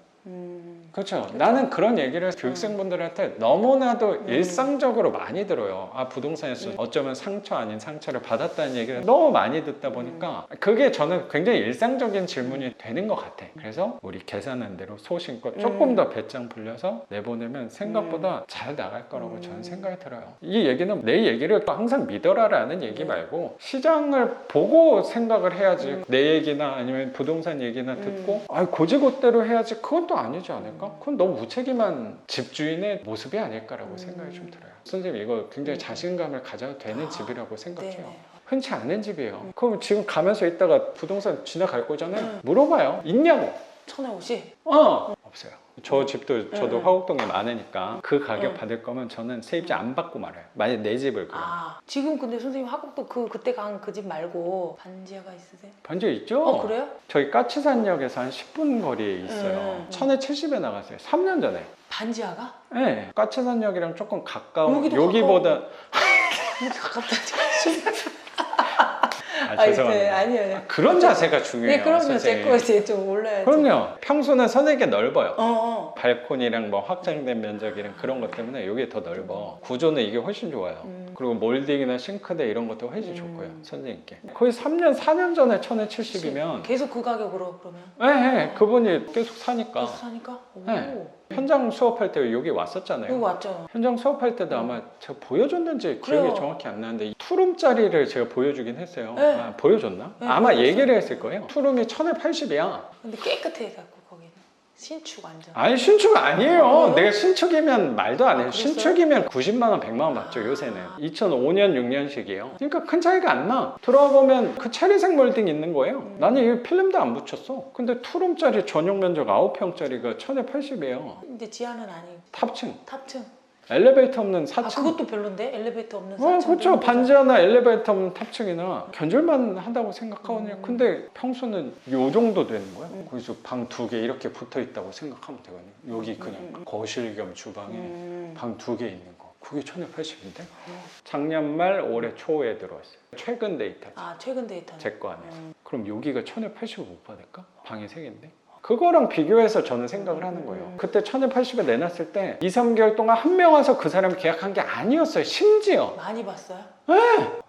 S1: 그렇죠. 나는 그런 얘기를 교육생분들한테 너무나도 일상적으로 많이 들어요. 아, 부동산에서 어쩌면 상처 아닌 상처를 받았다는 얘기를 너무 많이 듣다 보니까 그게 저는 굉장히 일상적인 질문이 되는 것 같아. 그래서 우리 계산한 대로 소신껏 조금 더 배짱 불려서 내보내면 생각보다 잘 나갈 거라고 저는 생각이 들어요. 이 얘기는 내 얘기를 항상 믿어라라는 얘기 말고 시장을 보고 생각을 해야지. 내 얘기나 아니면 부동산 얘기나 듣고 아, 고지고대로 해야지. 그건 또 아니지 않을까? 그건 너무 무책임한 집주인의 모습이 아닐까라고 생각이 좀 들어요. 선생님 이거 굉장히 자신감을 가져도 되는 집이라고 생각해요.
S2: 네네.
S1: 흔치 않은 집이에요. 그럼 지금 가면서 있다가 부동산 지나갈 거잖아요. 물어봐요. 있냐고.
S2: 1050?
S1: 없어요. 저 집도 저도 화곡동에 많으니까 그 가격 받을 거면 저는 세입자 안 받고 말아요. 만약 내 집을 그럼.
S2: 아, 지금 근데 선생님 화곡도 그때 간 그 집 말고 반지하가 있으세요?
S1: 반지 있죠?
S2: 그래요?
S1: 저희 까치산역에서 한 10분 거리에 있어요. 1070에 나갔어요. 3년 전에.
S2: 반지하가?
S1: 네. 까치산역이랑 조금 가까운
S2: 여기도
S1: 여기보다
S2: 이렇게 가깝다.
S1: 죄송합니다.
S2: 아니에요.
S1: 그런 자세가 중요해요.
S2: 네, 그럼요. 제
S1: 선생님.
S2: 거 이제 좀 올라야지.
S1: 그럼요. 평수는 선에게 넓어요.
S2: 어.
S1: 발코니랑 뭐 확장된 면적이랑 그런 것 때문에 이게 더 넓어. 구조는 이게 훨씬 좋아요. 그리고 몰딩이나 싱크대 이런 것도 훨씬 좋고요. 선생님께. 거의 3년, 4년 전에 1070이면
S2: 계속 그 가격으로 그러면?
S1: 네, 그분이 계속 사니까.
S2: 계속 사니까? 오.
S1: 네. 현장 수업할 때 여기 왔었잖아요.
S2: 여기 왔죠.
S1: 현장 수업할 때도 아마 제가 보여줬는지 기억이
S2: 그래요.
S1: 정확히 안 나는데 투룸짜리를 제가 보여주긴 했어요.
S2: 네.
S1: 아, 보여줬나?
S2: 네,
S1: 아마
S2: 보여줬어요.
S1: 얘기를 했을 거예요. 투룸이 1080이야.
S2: 근데 깨끗해 갖고 거기는 신축 완전.
S1: 아니 신축 아니에요.
S2: 그래요?
S1: 내가 신축이면 말도 안 해요.
S2: 그랬어요?
S1: 신축이면 90만 원, 100만 원 받죠 요새는. 2005년, 6년식이에요. 그러니까 큰 차이가 안 나. 들어와 보면 그 체리색 몰딩 있는 거예요. 나는 이 필름도 안 붙였어. 근데 투룸짜리 전용 면적 9평짜리가 1080이에요.
S2: 근데 지하는 아니고
S1: 탑층.
S2: 탑층.
S1: 엘리베이터 없는 4층.
S2: 아, 그것도 별론데? 엘리베이터 없는 4층.
S1: 그렇죠. 반지 하나 엘리베이터 없는 탑층이나 견줄만 한다고 생각하거든요. 근데 평수는 요 정도 되는 거야. 거기서 방 2개 이렇게 붙어 있다고 생각하면 되거든요. 여기 그냥 거실 겸 주방에 방 2개 있는 거. 그게 1080인데? 작년 말 올해 초에 들어왔어요. 최근 데이터죠.
S2: 아, 최근 데이터는.
S1: 제 거 안에서. 그럼 여기가 1080을 못 받을까? 방이 3개인데? 그거랑 비교해서 저는 생각을 하는 거예요. 그때 1080에 내놨을 때 2, 3개월 동안 한 명 와서 그 사람이 계약한 게 아니었어요. 심지어.
S2: 많이 봤어요?
S1: 네,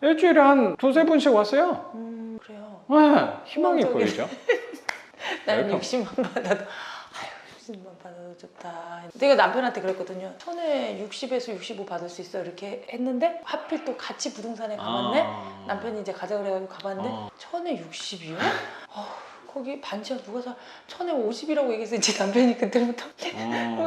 S1: 일주일에 한 2-3분씩 왔어요.
S2: 그래요.
S1: 네, 희망이
S2: 희망적인-
S1: 보이죠.
S2: 나는
S1: 웰컴.
S2: 60만 받아도 아유 60만 받아도 좋다. 내가 남편한테 그랬거든요. 1060에서 65 받을 수 있어 이렇게 했는데 하필 또 같이 부동산에 가봤네. 남편이 이제 가자 그래가지고 가봤는데 1060이요? 거기 반지하 누가 사? 1050이라고 얘기해서 이제 남편이 그때부터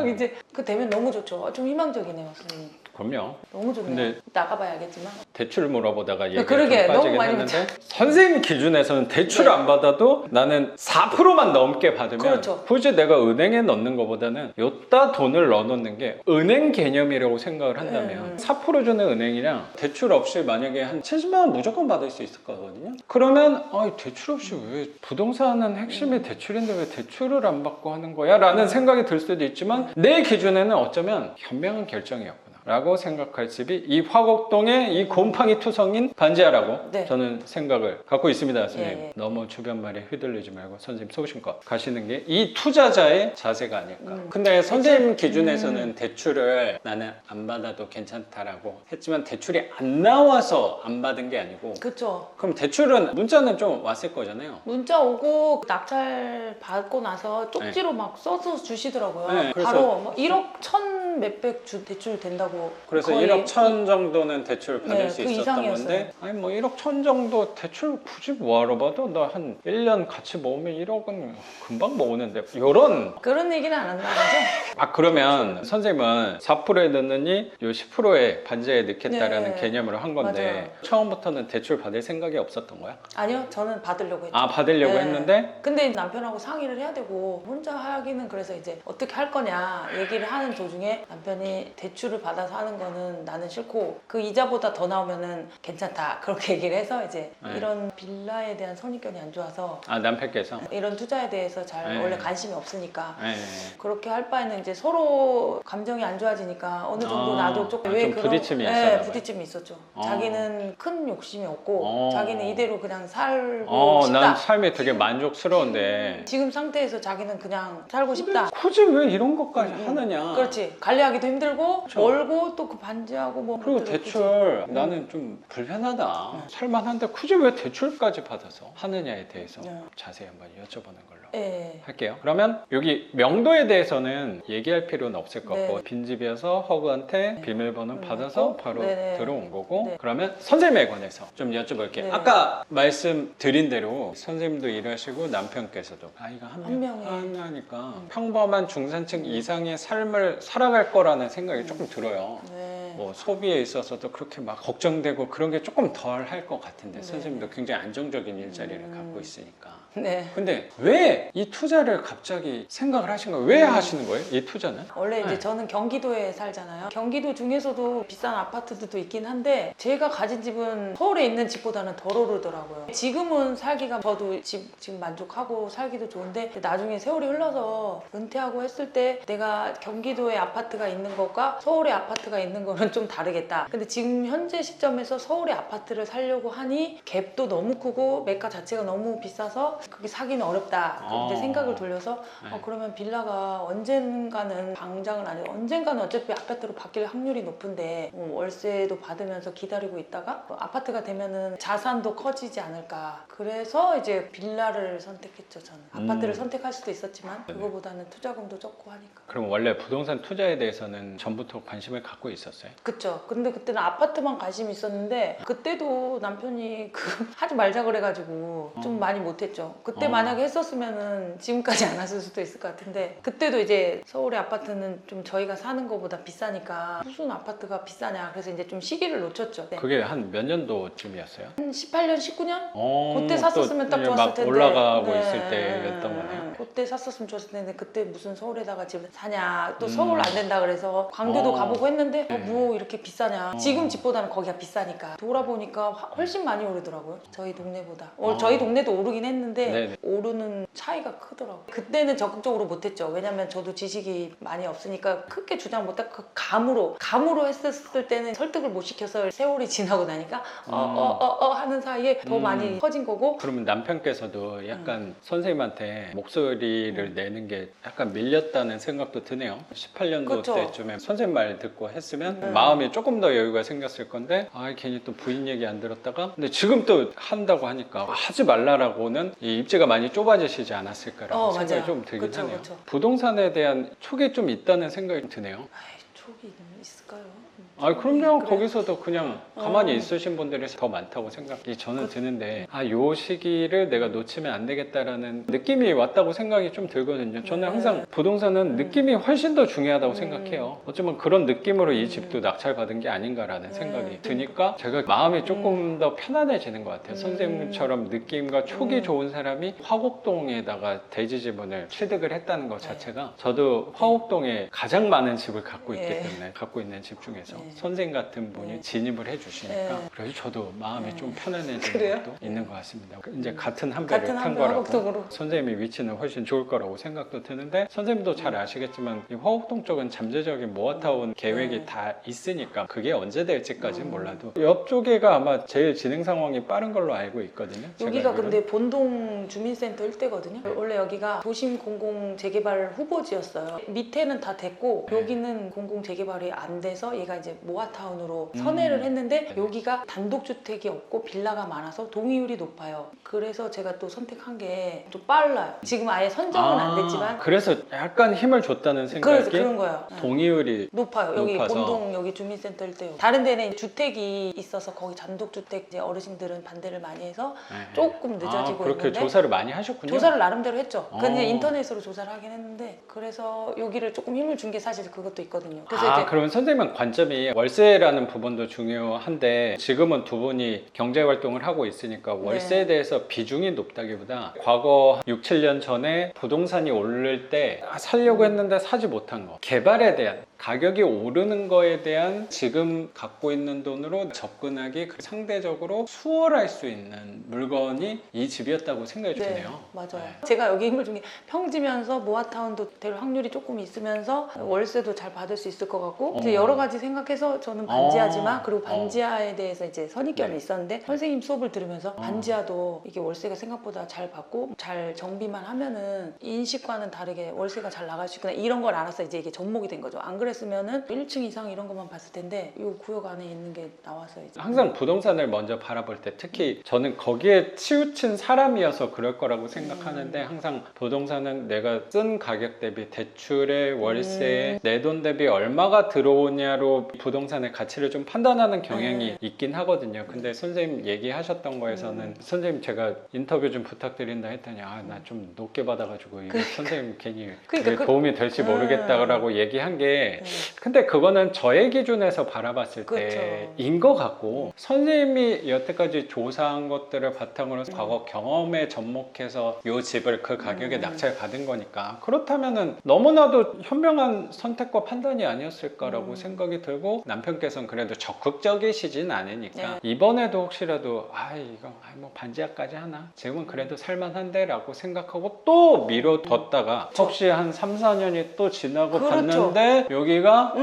S2: 이제 그 되면 너무 좋죠. 좀 희망적이네요, 선생님.
S1: 그럼요.
S2: 너무 좋네요.
S1: 근데
S2: 나가봐야 알겠지만.
S1: 대출 물어보다가 얘기가
S2: 그러게,
S1: 좀
S2: 너무
S1: 빠지긴
S2: 많이
S1: 했는데 선생님 기준에서는 대출 안 받아도 나는 4%만 넘게 받으면
S2: 그렇죠.
S1: 굳이 내가 은행에 넣는 것보다는 여기다 돈을 넣어놓는 게 은행 개념이라고 생각을 한다면 4% 주는 은행이랑 대출 없이 만약에 한 70만 원 무조건 받을 수 있을 거거든요. 그러면 대출 없이 왜 부동산은 핵심이 대출인데 왜 대출을 안 받고 하는 거야? 라는 생각이 들 수도 있지만 내 기준에는 어쩌면 현명한 결정이었구나. 라고 생각할 집이 이 화곡동의 이 곰팡이 투성인 반지하라고
S2: 네.
S1: 저는 생각을 갖고 있습니다. 선생님.
S2: 예.
S1: 너무 주변 말에 휘둘리지 말고 선생님 소신껏 가시는 게 이 투자자의 자세가 아닐까. 근데 선생님 기준에서는 대출을 나는 안 받아도 괜찮다라고 했지만 대출이 안 나와서 안 받은 게 아니고
S2: 그쵸.
S1: 그럼 대출은 문자는 좀 왔을 거잖아요.
S2: 문자 오고 낙찰 받고 나서 쪽지로 막 써서 주시더라고요.
S1: 네, 그래서-
S2: 바로 뭐 1억 1천 몇백 대출 된다고.
S1: 그래서
S2: 거의
S1: 1억 1천 정도는 대출 받을
S2: 네,
S1: 수
S2: 그
S1: 있었던
S2: 이상이었어요.
S1: 건데 아니 뭐 1억 1천 정도 대출 굳이 뭐하러 받아? 나 한 1년 같이 모으면 1억은 금방 모으는데 이런
S2: 그런 얘기는 안 한다는 거죠?
S1: 아 그러면 선생님은 4%에 넣느니 요 10%에 반지하에 넣겠다라는
S2: 네.
S1: 개념으로 한 건데
S2: 맞아요.
S1: 처음부터는 대출 받을 생각이 없었던 거야?
S2: 아니요, 저는 받으려고 했죠.
S1: 아 받으려고
S2: 네.
S1: 했는데
S2: 근데 남편하고 상의를 해야 되고 혼자 하기는 그래서 이제 어떻게 할 거냐 얘기를 하는 도중에 남편이 대출을 받아서 하는 거는 나는 싫고 그 이자보다 더 나오면은 괜찮다 그렇게 얘기를 해서 이제
S1: 네.
S2: 이런 빌라에 대한 선입견이 안 좋아서
S1: 아 남편께서
S2: 이런 투자에 대해서 잘
S1: 네.
S2: 원래 관심이 없으니까
S1: 네.
S2: 그렇게 할 바에는 이제 서로 감정이 안 좋아지니까 어느 정도
S1: 아,
S2: 나도 조금
S1: 좀 부딪힘이
S2: 네,
S1: 있었나 봐요.
S2: 부딪힘이 있었죠.
S1: 어.
S2: 자기는 큰 욕심이 없고
S1: 어.
S2: 자기는 이대로 그냥 살고 싶다.
S1: 난 삶이 되게 만족스러운데
S2: 지금 상태에서 자기는 그냥 살고 싶다.
S1: 굳이 왜 이런 것까지 하느냐?
S2: 그렇지. 관리하기도 힘들고
S1: 그렇죠.
S2: 멀고 또 그 반지하고 뭐
S1: 그리고
S2: 것들을
S1: 대출 나는 좀 불편하다. 살만한데 굳이 왜 대출까지 받아서 하느냐에 대해서
S2: 네.
S1: 자세히 한번 여쭤보는 걸로.
S2: 굳이. 예.
S1: 할게요. 그러면 여기 명도에 대해서는 얘기할 필요는 없을 것 같고
S2: 네.
S1: 빈집이어서 허그한테 비밀번호 받아서
S2: 받고,
S1: 바로
S2: 네네.
S1: 들어온 거고
S2: 네.
S1: 그러면 선생님에 관해서 좀 여쭤볼게요.
S2: 네.
S1: 아까 말씀드린 대로 선생님도 일하시고 남편께서도 아이가
S2: 한
S1: 한
S2: 명에.
S1: 하나니까 평범한 중산층 이상의 삶을 살아갈 거라는 생각이 조금 들어요.
S2: 네.
S1: 뭐 소비에 있어서도 그렇게 막 걱정되고 그런 게 조금 덜 할 것 같은데
S2: 네.
S1: 선생님도 굉장히 안정적인 일자리를 갖고 있으니까
S2: 네.
S1: 근데 왜 이 투자를 갑자기 생각을 하신 거예요? 왜 하시는 거예요? 이 투자는?
S2: 원래 이제
S1: 네.
S2: 저는 경기도에 살잖아요. 경기도 중에서도 비싼 아파트들도 있긴 한데 제가 가진 집은 서울에 있는 집보다는 덜 오르더라고요. 지금은 살기가 저도 지금 만족하고 살기도 좋은데 나중에 세월이 흘러서 은퇴하고 했을 때 내가 경기도에 아파트가 있는 것과 서울에 아파트가 있는 거는 좀 다르겠다. 근데 지금 현재 시점에서 서울에 아파트를 살려고 하니 갭도 너무 크고 매가 자체가 너무 비싸서 그게 사기는 어렵다. 이제 생각을 돌려서
S1: 네.
S2: 그러면 빌라가 언젠가는 방장은 아니고 언젠가는 어차피 아파트로 바뀔 확률이 높은데 월세도 받으면서 기다리고 있다가 아파트가 되면은 자산도 커지지 않을까. 그래서 이제 빌라를 선택했죠. 저는 아파트를 선택할 수도 있었지만 그거보다는 투자금도 적고 하니까.
S1: 그럼 원래 부동산 투자에 대해서는 전부터 관심을 갖고 있었어요?
S2: 그쵸. 근데 그때는 아파트만 관심이 있었는데 그때도 남편이 하지 말자 그래가지고 좀 많이 못했죠. 그때 만약에 했었으면은 지금까지 안 왔을 수도 있을 것 같은데 그때도 이제 서울의 아파트는 좀 저희가 사는 것보다 비싸니까 무슨 아파트가 비싸냐. 그래서 이제 좀 시기를 놓쳤죠. 네.
S1: 그게 한 몇 년도쯤이었어요?
S2: 한 18년, 19년?
S1: 어,
S2: 그때 샀었으면 딱
S1: 또
S2: 좋았을
S1: 막
S2: 텐데.
S1: 올라가고
S2: 네.
S1: 있을 때였던 거네요.
S2: 그때 샀었으면 좋았을 텐데 그때 무슨 서울에다가 집을 사냐. 또 서울 안 된다 그래서 광교도 가보고 했는데 뭐 이렇게 비싸냐. 지금 집보다는 거기가 비싸니까. 돌아보니까 훨씬 많이 오르더라고요. 저희 동네보다. 저희 동네도 오르긴 했는데
S1: 네네.
S2: 오르는 차이가 크더라고요. 그때는 적극적으로 못했죠. 왜냐면 저도 지식이 많이 없으니까 크게 주장 못하고 그 감으로 했었을 때는 설득을 못 시켜서 세월이 지나고 나니까 하는 사이에 더 많이 커진 거고.
S1: 그러면 남편께서도 약간 선생님한테 목소리를 내는 게 약간 밀렸다는 생각도 드네요. 18년도
S2: 그쵸.
S1: 때쯤에 선생님 말 듣고 했으면 마음이 조금 더 여유가 생겼을 건데 괜히 또 부인 얘기 안 들었다가 근데 지금 또 한다고 하니까 하지 말라라고는 이 입지가 많이 좁아지시지 않았을까라는 생각이
S2: 맞아요.
S1: 좀 들긴
S2: 그쵸,
S1: 하네요.
S2: 그쵸.
S1: 부동산에 대한 촉이 좀 있다는 생각이 드네요.
S2: 촉이 있을까요?
S1: 그럼요.
S2: 그래.
S1: 거기서도 그냥 가만히 있으신 분들이 더 많다고 생각이 저는 드는데 요 시기를 내가 놓치면 안 되겠다라는 느낌이 왔다고 생각이 좀 들거든요. 저는 항상 부동산은 느낌이 훨씬 더 중요하다고 생각해요. 어쩌면 그런 느낌으로 이 집도 낙찰받은 게 아닌가라는 생각이 드니까 제가 마음이 조금 더 편안해지는 것 같아요. 선생님처럼 느낌과 촉이 좋은 사람이 화곡동에다가 대지 지분을 취득을 했다는 것 자체가 저도 화곡동에 가장 많은 집을 갖고 있기
S2: 네.
S1: 때문에 갖고 있는 집 중에서
S2: 네.
S1: 선생님 같은 분이
S2: 네.
S1: 진입을 해주시니까
S2: 네.
S1: 그래서 저도 마음이
S2: 네.
S1: 좀 편안해지는
S2: 그래요?
S1: 것도 있는 것 같습니다. 이제 같은 한 배를
S2: 같은
S1: 탄
S2: 한 배
S1: 거라고
S2: 화곡동으로.
S1: 선생님의 위치는 훨씬 좋을 거라고 생각도 드는데 선생님도 잘 아시겠지만 이 화곡동 쪽은 잠재적인 모아타운 계획이
S2: 네.
S1: 다 있으니까 그게 언제 될지까지는 몰라도 옆쪽에가 아마 제일 진행 상황이 빠른 걸로 알고 있거든요. 제가
S2: 여기가
S1: 알기로는.
S2: 근데 본동 주민센터 일대거든요. 원래 여기가 도심 공공 재개발 후보지였어요. 밑에는 다 됐고
S1: 네.
S2: 여기는 공공 재개발이 안 돼서 얘가 이제 모아타운으로 선회를 했는데
S1: 네.
S2: 여기가 단독주택이 없고 빌라가 많아서 동의율이 높아요. 그래서 제가 또 선택한 게 좀 빨라요. 지금 아예 선정은 안 됐지만
S1: 그래서 약간 힘을 줬다는
S2: 그래서
S1: 생각이
S2: 그런 거예요.
S1: 동의율이
S2: 높아요. 여기
S1: 높아서.
S2: 본동 여기 주민센터 일대. 다른 데는 주택이 있어서 거기 단독주택 이제 어르신들은 반대를 많이 해서
S1: 네.
S2: 조금 늦어지고
S1: 그렇게
S2: 있는데
S1: 조사를 많이 하셨군요.
S2: 조사를 나름대로 했죠. 그냥
S1: 어.
S2: 인터넷으로 조사를 하긴 했는데 그래서 여기를 조금 힘을 준 게 사실 그것도 있거든요. 그래서 이제
S1: 그러면 선생님 관점이 월세라는 부분도 중요한데 지금은 두 분이 경제 활동을 하고 있으니까 월세에
S2: 네.
S1: 대해서 비중이 높다기보다 과거 6, 7년 전에 부동산이 오를 때 살려고 했는데 사지 못한 거 개발에 대한 가격이 오르는 거에 대한 지금 갖고 있는 돈으로 접근하기 상대적으로 수월할 수 있는 물건이 이 집이었다고 생각이 드네요.
S2: 맞아요.
S1: 네.
S2: 제가 여기 힘을 준 게 평지면서 모아타운도 될 확률이 조금 있으면서 월세도 잘 받을 수 있을 것 같고 이제 여러 가지 생각해서 저는 반지하지만 그리고 반지하에 대해서 이제 선입견이
S1: 네.
S2: 있었는데 선생님 수업을 들으면서 반지하도 이게 월세가 생각보다 잘 받고 잘 정비만 하면은 인식과는 다르게 월세가 잘 나갈 수 있구나 이런 걸 알아서 이제 이게 접목이 된 거죠. 안 그랬으면은 1층 이상 이런 것만 봤을 텐데 이 구역 안에 있는 게 나와서 이제
S1: 항상 부동산을 먼저 바라볼 때 특히 저는 거기에 치우친 사람이어서 그럴 거라고 생각하는데 항상 부동산은 내가 쓴 가격 대비 대출의 월세에 내 돈 대비 얼마가 들어오냐로 부동산의 가치를 좀 판단하는 경향이 있긴 하거든요. 근데 선생님 얘기하셨던 거에서는 선생님 제가 인터뷰 좀 부탁드린다 했더니 나 좀 높게 받아가지고 이거 선생님 괜히
S2: 그러니까
S1: 도움이 될지 모르겠다라고 얘기한 게 근데 그거는 저의 기준에서 바라봤을
S2: 그렇죠.
S1: 때인 것 같고 선생님이 여태까지 조사한 것들을 바탕으로 과거 경험에 접목해서 이 집을 그 가격에 낙찰 받은 거니까 그렇다면은 너무나도 현명한 선택과 판단이 아니었을까라고 생각이 들고 남편께서는 그래도 적극적이시진 않으니까 이번에도 혹시라도 이거 뭐 반지하까지 하나 지금은 그래도 살만한데 라고 생각하고 또 미뤄뒀다가 혹시 한 3, 4년이 또 지나고
S2: 그렇죠.
S1: 갔는데 여기가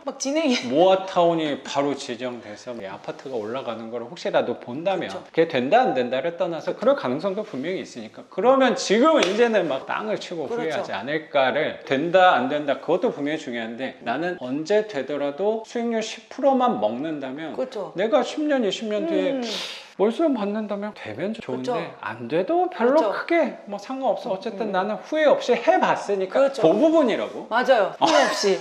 S2: 막 진행이
S1: 모아타운이 바로 지정돼서 아파트가 올라가는 걸 혹시라도 본다면
S2: 그쵸.
S1: 그게 된다 안 된다를 떠나서 그럴 가능성도 분명히 있으니까 그러면 지금은 이제는 막 땅을 치고
S2: 그렇죠.
S1: 후회하지 않을까를 된다 안 된다 그것도 분명히 중요한데 나는 언제 되더라도 수익률 10%만 먹는다면
S2: 그렇죠.
S1: 내가 10년 20년 뒤에 월세 받는다면 되면 좋은데
S2: 그렇죠.
S1: 안 돼도 별로
S2: 그렇죠.
S1: 크게 뭐 상관없어 어쨌든 나는 후회 없이 해봤으니까
S2: 그렇죠.
S1: 그 부분이라고
S2: 맞아요. 후회 없이.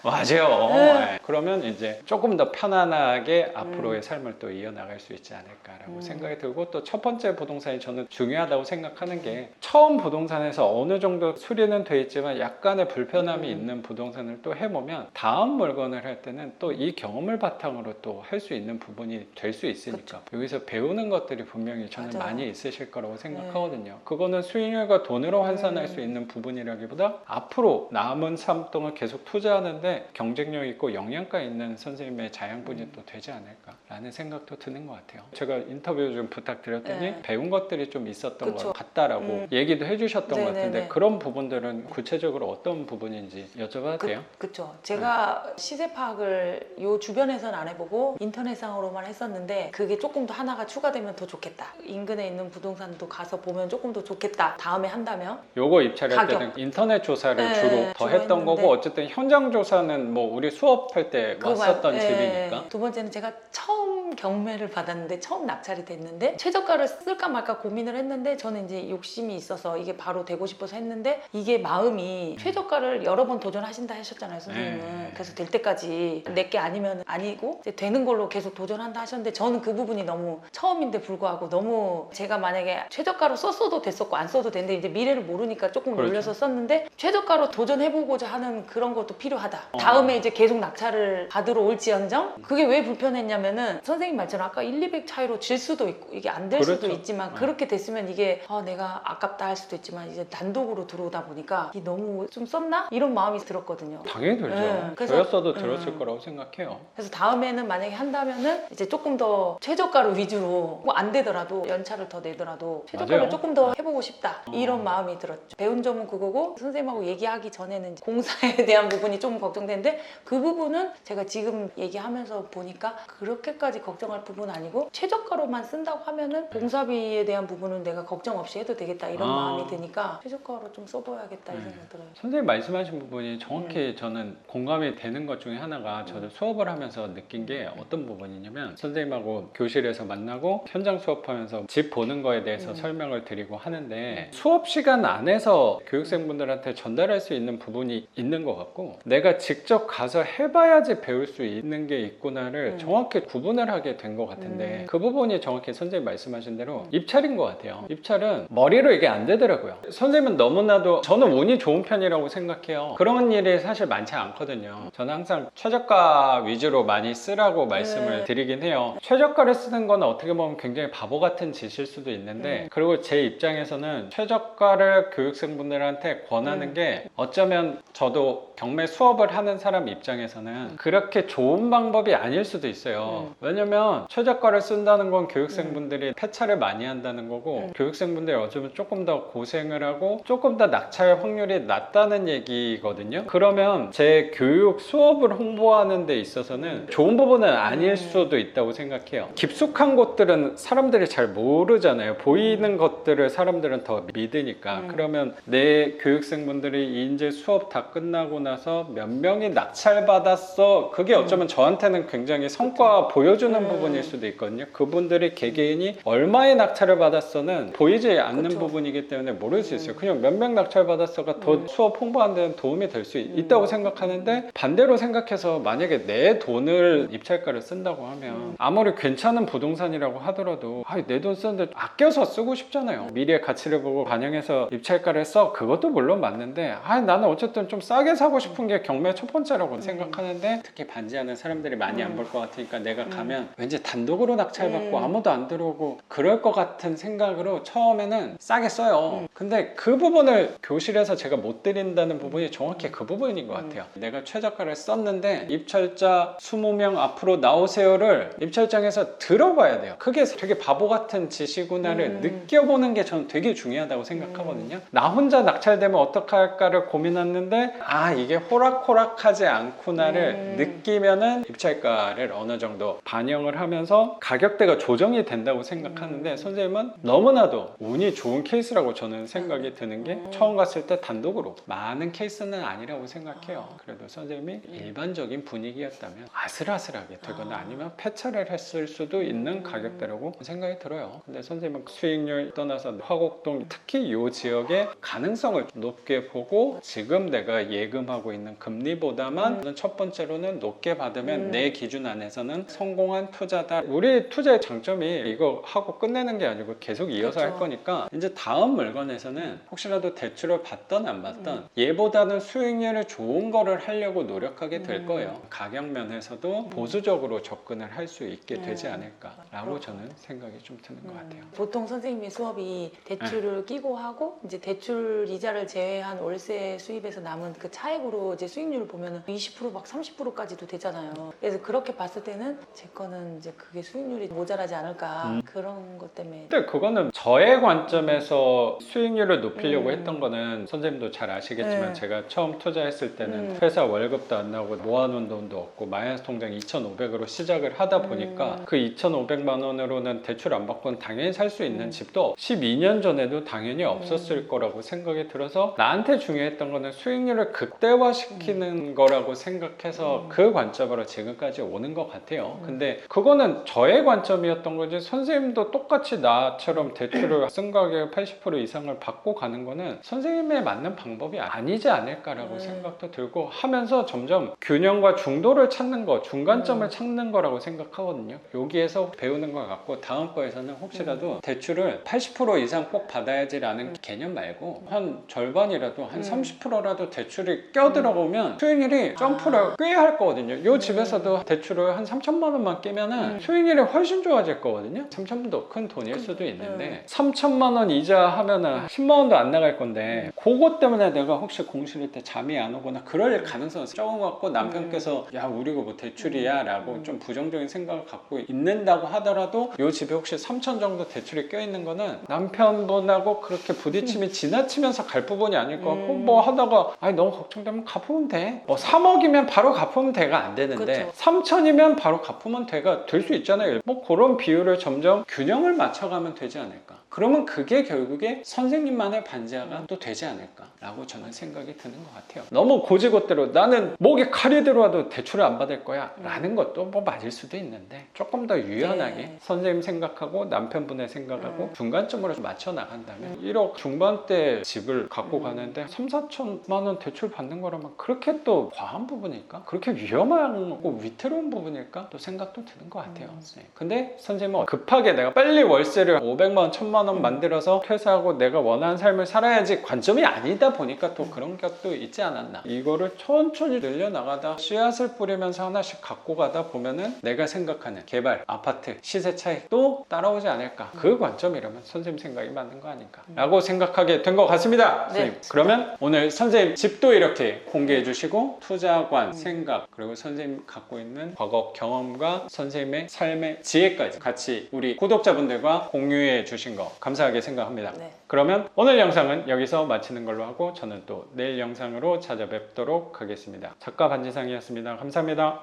S1: 맞아요.
S2: 네.
S1: 네. 그러면 이제 조금 더 편안하게 앞으로의 삶을 또 이어나갈 수 있지 않을까라고 생각이 들고 또 첫 번째 부동산이 저는 중요하다고 생각하는 게 처음 부동산에서 어느 정도 수리는 돼 있지만 약간의 불편함이 있는 부동산을 또 해보면 다음 물건을 할 때는 또 이 경험을 바탕으로 또 할 수 있는 부분이 될 수 있으니까 여기서 배우는 것들이 분명히 저는
S2: 맞아요.
S1: 많이 있으실 거라고 생각하거든요. 그거는 수익률과 돈으로 환산할 수 있는 부분이라기보다 앞으로 남은 삶 동안 계속 투자하는데 경쟁력 있고 영양가 있는 선생님의 자양분이 또 되지 않을까라는 생각도 드는 것 같아요. 제가 인터뷰 좀 부탁드렸더니 배운 것들이 좀 있었던
S2: 그쵸.
S1: 것 같다라고 얘기도 해주셨던 것
S2: 네네네.
S1: 같은데 그런 부분들은 구체적으로 어떤 부분인지 여쭤봐도 돼요?
S2: 그쵸. 제가 시세 파악을 요 주변에서는 안 해보고 인터넷상으로만 했었는데 그게 조금 더 하나가 추가되면 더 좋겠다. 인근에 있는 부동산도 가서 보면 조금 더 좋겠다. 다음에 한다면.
S1: 요거 입찰할
S2: 가격.
S1: 때는 인터넷 조사를
S2: 네,
S1: 주로 더
S2: 주로
S1: 했던
S2: 했는데.
S1: 거고 어쨌든 현장 조사는 뭐 우리 수업할 때
S2: 그거
S1: 왔었던
S2: 말고,
S1: 집이니까
S2: 두 번째는 제가 처음 경매를 받았는데 처음 낙찰이 됐는데 최저가를 쓸까 말까 고민을 했는데 저는 이제 욕심이 있어서 이게 바로 되고 싶어서 했는데 이게 마음이 최저가를 여러 번 도전하신다 하셨잖아요 선생님은. 그래서 될 때까지 내게 아니면 아니고 이제 되는 걸로 계속 도전한다 하셨는데 저는 그 부분이 너무 처음인데 불구하고 너무 제가 만약에 최저가로 썼어도 됐었고 안 써도 되는데 이제 미래를 모르니까 조금
S1: 그렇죠.
S2: 올려서 썼는데 최저가로 도전해보고자 하는 그런 것도 필요하다. 다음에 이제 계속 낙찰을 받으러 올지언정 그게 왜 불편했냐면은 선생님 말처럼 아까 1, 200 차이로 질 수도 있고 이게 안 될 수도
S1: 그렇죠.
S2: 있지만 그렇게 됐으면 이게 내가 아깝다 할 수도 있지만 이제 단독으로 들어오다 보니까 이게 너무 좀 썼나? 이런 마음이 들었거든요.
S1: 당연히 들죠.
S2: 그래서-
S1: 저였어도 들었을 거라고 생각해요.
S2: 그래서 다음에는 만약에 한다면은 이제 조금 더 최저가로 위주로 뭐 안 되더라도 연차를 더 내더라도 최저가를
S1: 맞아요.
S2: 조금 더 해보고 싶다 이런 마음이 들었죠. 배운 점은 그거고 선생님하고 얘기하기 전에는 이제 공사에 대한 부분이 좀 걱정되는데 그 부분은 제가 지금 얘기하면서 보니까 그렇게까지 걱정할 부분은 아니고 최저가로만 쓴다고 하면은 공사비에 대한 부분은 내가 걱정 없이 해도 되겠다 이런 마음이 드니까 최저가로 좀 써봐야겠다 이 생각 들어요.
S1: 선생님 말씀하신 부분이 정확히 저는 공감이 되는 것 중에 하나가 저도 수업을 하면서 느낀 게 어떤 부분이냐면 선생님하고 교실에서 만나고 현장 수업하면서 집 보는 거에 대해서 설명을 드리고 하는데 수업 시간 안에서 교육생분들한테 전달할 수 있는 부분이 있는 것 같고 내가 직접 가서 해봐야지 배울 수 있는 게 있구나를 정확히 구분을 하게 된 것 같은데 그 부분이 정확히 선생님 말씀하신 대로 입찰인 것 같아요. 입찰은 머리로 이게 안 되더라고요. 선생님은 너무나도 저는 운이 좋은 편이라고 생각해요. 그런 일이 사실 많지 않거든요. 저는 항상 최저가 위주로 많이 쓰라고 말씀을 드리긴 해요. 최저가를 쓰는 건 어떻게 보면 굉장히 바보 같은 짓일 수도 있는데 그리고 제 입장에서는 최저가를 교육생분들한테 권하는 게 어쩌면 저도 경매 수업을 하는 사람 입장에서는 그렇게 좋은 방법이 아닐 수도 있어요. 왜냐면 최저가를 쓴다는 건 교육생분들이 폐차를 많이 한다는 거고 교육생분들이 어쩌면 조금 더 고생을 하고 조금 더 낙찰 확률이 낮다는 얘기거든요. 그러면 제 교육 수업을 홍보하는 데 있어서는 좋은 부분은 아닐 수도 있다고 생각해요. 깊숙한 곳들은 사람들이 잘 모르잖아요. 보이는 것들을 사람들은 더 믿으니까. 그러면 내 교육생분들이 이제 수업 다 끝나고 나서 몇 명이 낙찰받았어. 그게 어쩌면 저한테는 굉장히 성과 보여주는 부분일 수도 있거든요. 그분들이 개개인이 얼마의 낙찰을 받았어는 보이지 않는
S2: 그쵸.
S1: 부분이기 때문에 모를 수 있어요. 그냥 몇 명 낙찰받았어가 더 수업 홍보하는 데는 도움이 될 수 있다고 생각하는데 반대로 생각해서 만약에 내 돈을 입찰가를 쓴다고 하면 아무리 괜찮은 부동산이라고 하더라도 내 돈 쓰는데 아껴서 쓰고 싶잖아요. 미래의 가치를 보고 반영해서 입찰가를 써. 그것도 물론 맞는데 나는 어쨌든 좀 싸게 사고 싶은 게 경매 첫 번째라고 생각하는데 특히 반지하는 사람들이 많이 안 볼 것 같으니까 내가 가면 왠지 단독으로 낙찰받고 아무도 안 들어오고 그럴 것 같은 생각으로 처음에는 싸게 써요. 근데 그 부분을 교실에서 제가 못 드린다는 부분이 정확히 그 부분인 것 같아요. 내가 최저가를 썼는데 입찰자 20명 앞으로 나오세요를 입찰장에서 들어봐야 돼요. 그게 되게 바보 같은 짓이구나를 느껴보는 게 저는 되게 중요하다고 생각하거든요. 나 혼자 낙찰되면 어떡할까를 고민했는데 이게 호락호락하지 않구나를 느끼면은 입찰가를 어느 정도 반영을 하면서 가격대가 조정이 된다고 생각하는데 선생님은 너무나도 운이 좋은 케이스라고 저는 생각이 드는 게 처음 갔을 때 단독으로 많은 케이스는 아니라고 생각해요. 그래도 선생님이 일반적인 분위기였다면 아슬아슬하게 되거나 아니면 폐차를 했을 수도 있는 가격대라고 생각이 들어요. 근데 선생님은 수익률 떠나서 화곡동 특히 이 지역의 가능성을 높게 보고 지금 내가 예금하고 있는 금리보다만 첫 번째로는 높게 받으면 내 기준 안에서는 성공한 투자다. 우리 투자의 장점이 이거 하고 끝내는 게 아니고 계속 이어서
S2: 그렇죠.
S1: 할 거니까 이제 다음 물건에서는 혹시라도 대출을 받던 안 받던 얘보다는 수익률이 좋은 거를 하려고 노력하게 될 거예요. 가격 면에서도 보수적으로 접근을 할 수 있게 되지 않을까라고 저는 생각이 좀 드는 것 같아요.
S2: 보통 선생님의 수업이 대출을 끼고 하고 이제 대출 이자를 제외한 월세 수입에서 남은 그 차액으로 이제 수익률을 보면 20%막 30%까지도 되잖아요. 그래서 그렇게 봤을 때는 제 거는 이제 그게 수익률이 모자라지 않을까 그런 것 때문에.
S1: 근데 그거는 저의 관점에서 수익률을 높이려고 했던 거는 선생님도 잘 아시겠지만 제가 처음 투자했을 때는 회사 월급도 안 나오고 모아놓은 돈도 없고 마이너스 통장 2,500으로 시작을 하다 보니까 그 2,500만 원으로는 대출 안 받고는 당연히 살 수 있는 집도 12년 전에도 당연히 없었을 거라고 생각이 들어서 나한테 중요했던 거는 수익률을 극대화시키는 거라고 생각해서 그 관점으로 지금까지 오는 것 같아요. 근데 그거는 저의 관점이었던 거지 선생님도 똑같이 나처럼 대출을 쓴 가격의 80% 이상을 받고 가는 거는 선생님에 맞는 방법이 아니지 않을까라고 생각도 들고 하면서 점점 균형과 중도를 찾는 거, 중간점을 찾는 거라고 생각하거든요. 여기에서 배울 배우는 것 같고 다음 거에서는 혹시라도 대출을 80% 이상 꼭 받아야지라는 개념 말고 한 절반이라도 한 30%라도 대출이 껴들어오면 수익률이 점프를 꽤 할 거거든요. 이 집에서도 대출을 한 3천만 원만 끼면은 수익률이 훨씬 좋아질 거거든요. 3천만 원도 큰 돈일 수도 있는데 3천만 원 이자 하면은 10만 원도 안 나갈 건데 그것 때문에 내가 혹시 공실일 때 잠이 안 오거나 그럴 가능성은 적은 것 같고 남편께서 야 우리가 뭐 대출이야 라고 좀 부정적인 생각을 갖고 있는다고 하더라도 이 집에 혹시 3천 정도 대출이 껴있는 거는 남편분하고 그렇게 부딪힘이 지나치면서 갈 부분이 아닐 것 같고 뭐 하다가 아니 너무 걱정되면 갚으면 돼. 뭐 3억이면 바로 갚으면 돼가 안 되는데
S2: 그쵸.
S1: 3천이면 바로 갚으면 돼가 될 수 있잖아요. 뭐 그런 비율을 점점 균형을 맞춰가면 되지 않을까. 그러면 그게 결국에 선생님만의 반지하가 또 되지 않을까라고 저는 생각이 드는 것 같아요. 너무 고지곳대로 나는 목에 칼이 들어와도 대출을 안 받을 거야 라는 것도 뭐 맞을 수도 있는데 조금 더 유연하게
S2: 네.
S1: 선생님 생각하고 남편분의 생각하고 중간점으로 좀 맞춰 나간다면 1억 중반대 집을 갖고 가는데 3, 4천만 원 대출 받는 거라면 그렇게 또 과한 부분일까? 그렇게 위험하고 위태로운 부분일까? 또 생각도 드는 것 같아요. 네. 근데 선생님은 급하게 내가 빨리 월세를 500만 원, 1000만 원 만들어서 퇴사하고 내가 원하는 삶을 살아야지 관점이 아니다 보니까 또 그런 것도 있지 않았나. 이거를 천천히 늘려나가다 씨앗을 뿌리면서 하나씩 갖고 가다 보면은 내가 생각하는 개발, 아파트, 시세 차익도 따라오지 않을까. 그 관점이라면 선생님 생각이 맞는 거 아닐까 라고 생각하게 된 것 같습니다.
S2: 네,
S1: 선생님. 그러면 오늘 선생님 집도 이렇게 공개해 주시고 투자관, 생각 그리고 선생님 갖고 있는 과거 경험과 선생님의 삶의 지혜까지 같이 우리 구독자분들과 공유해 주신 거 감사하게 생각합니다.
S2: 네.
S1: 그러면 오늘 영상은 여기서 마치는 걸로 하고 저는 또 내일 영상으로 찾아뵙도록 하겠습니다. 작가 반지상이었습니다. 감사합니다.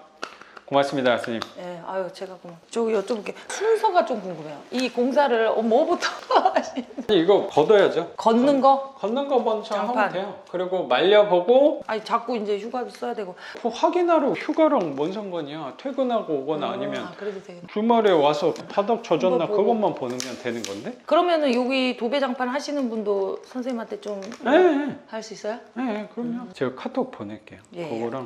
S1: 고맙습니다, 스님.
S2: 네, 아유 제가 저기 여쭤볼게. 순서가 좀 궁금해요. 이 공사를 뭐부터 하시는?
S1: 이거 걷어야죠.
S2: 걷는 거?
S1: 걷는 거 먼저 하면
S2: 장판.
S1: 돼요. 그리고 말려보고
S2: 아니 자꾸 이제 휴가비 써야 되고.
S1: 확인하러 휴가랑 뭔 상관이야. 퇴근하고 오거나 아니면
S2: 아, 그래도 되겠네.
S1: 주말에 와서 바닥 젖었나
S2: 그거 보고.
S1: 그것만 보면 되는 건데?
S2: 그러면은 여기 도배장판 하시는 분도 선생님한테 좀
S1: 네,
S2: 할 수 있어요?
S1: 네, 그럼요. 제가 카톡 보낼게요.
S2: 예, 예.
S1: 그거랑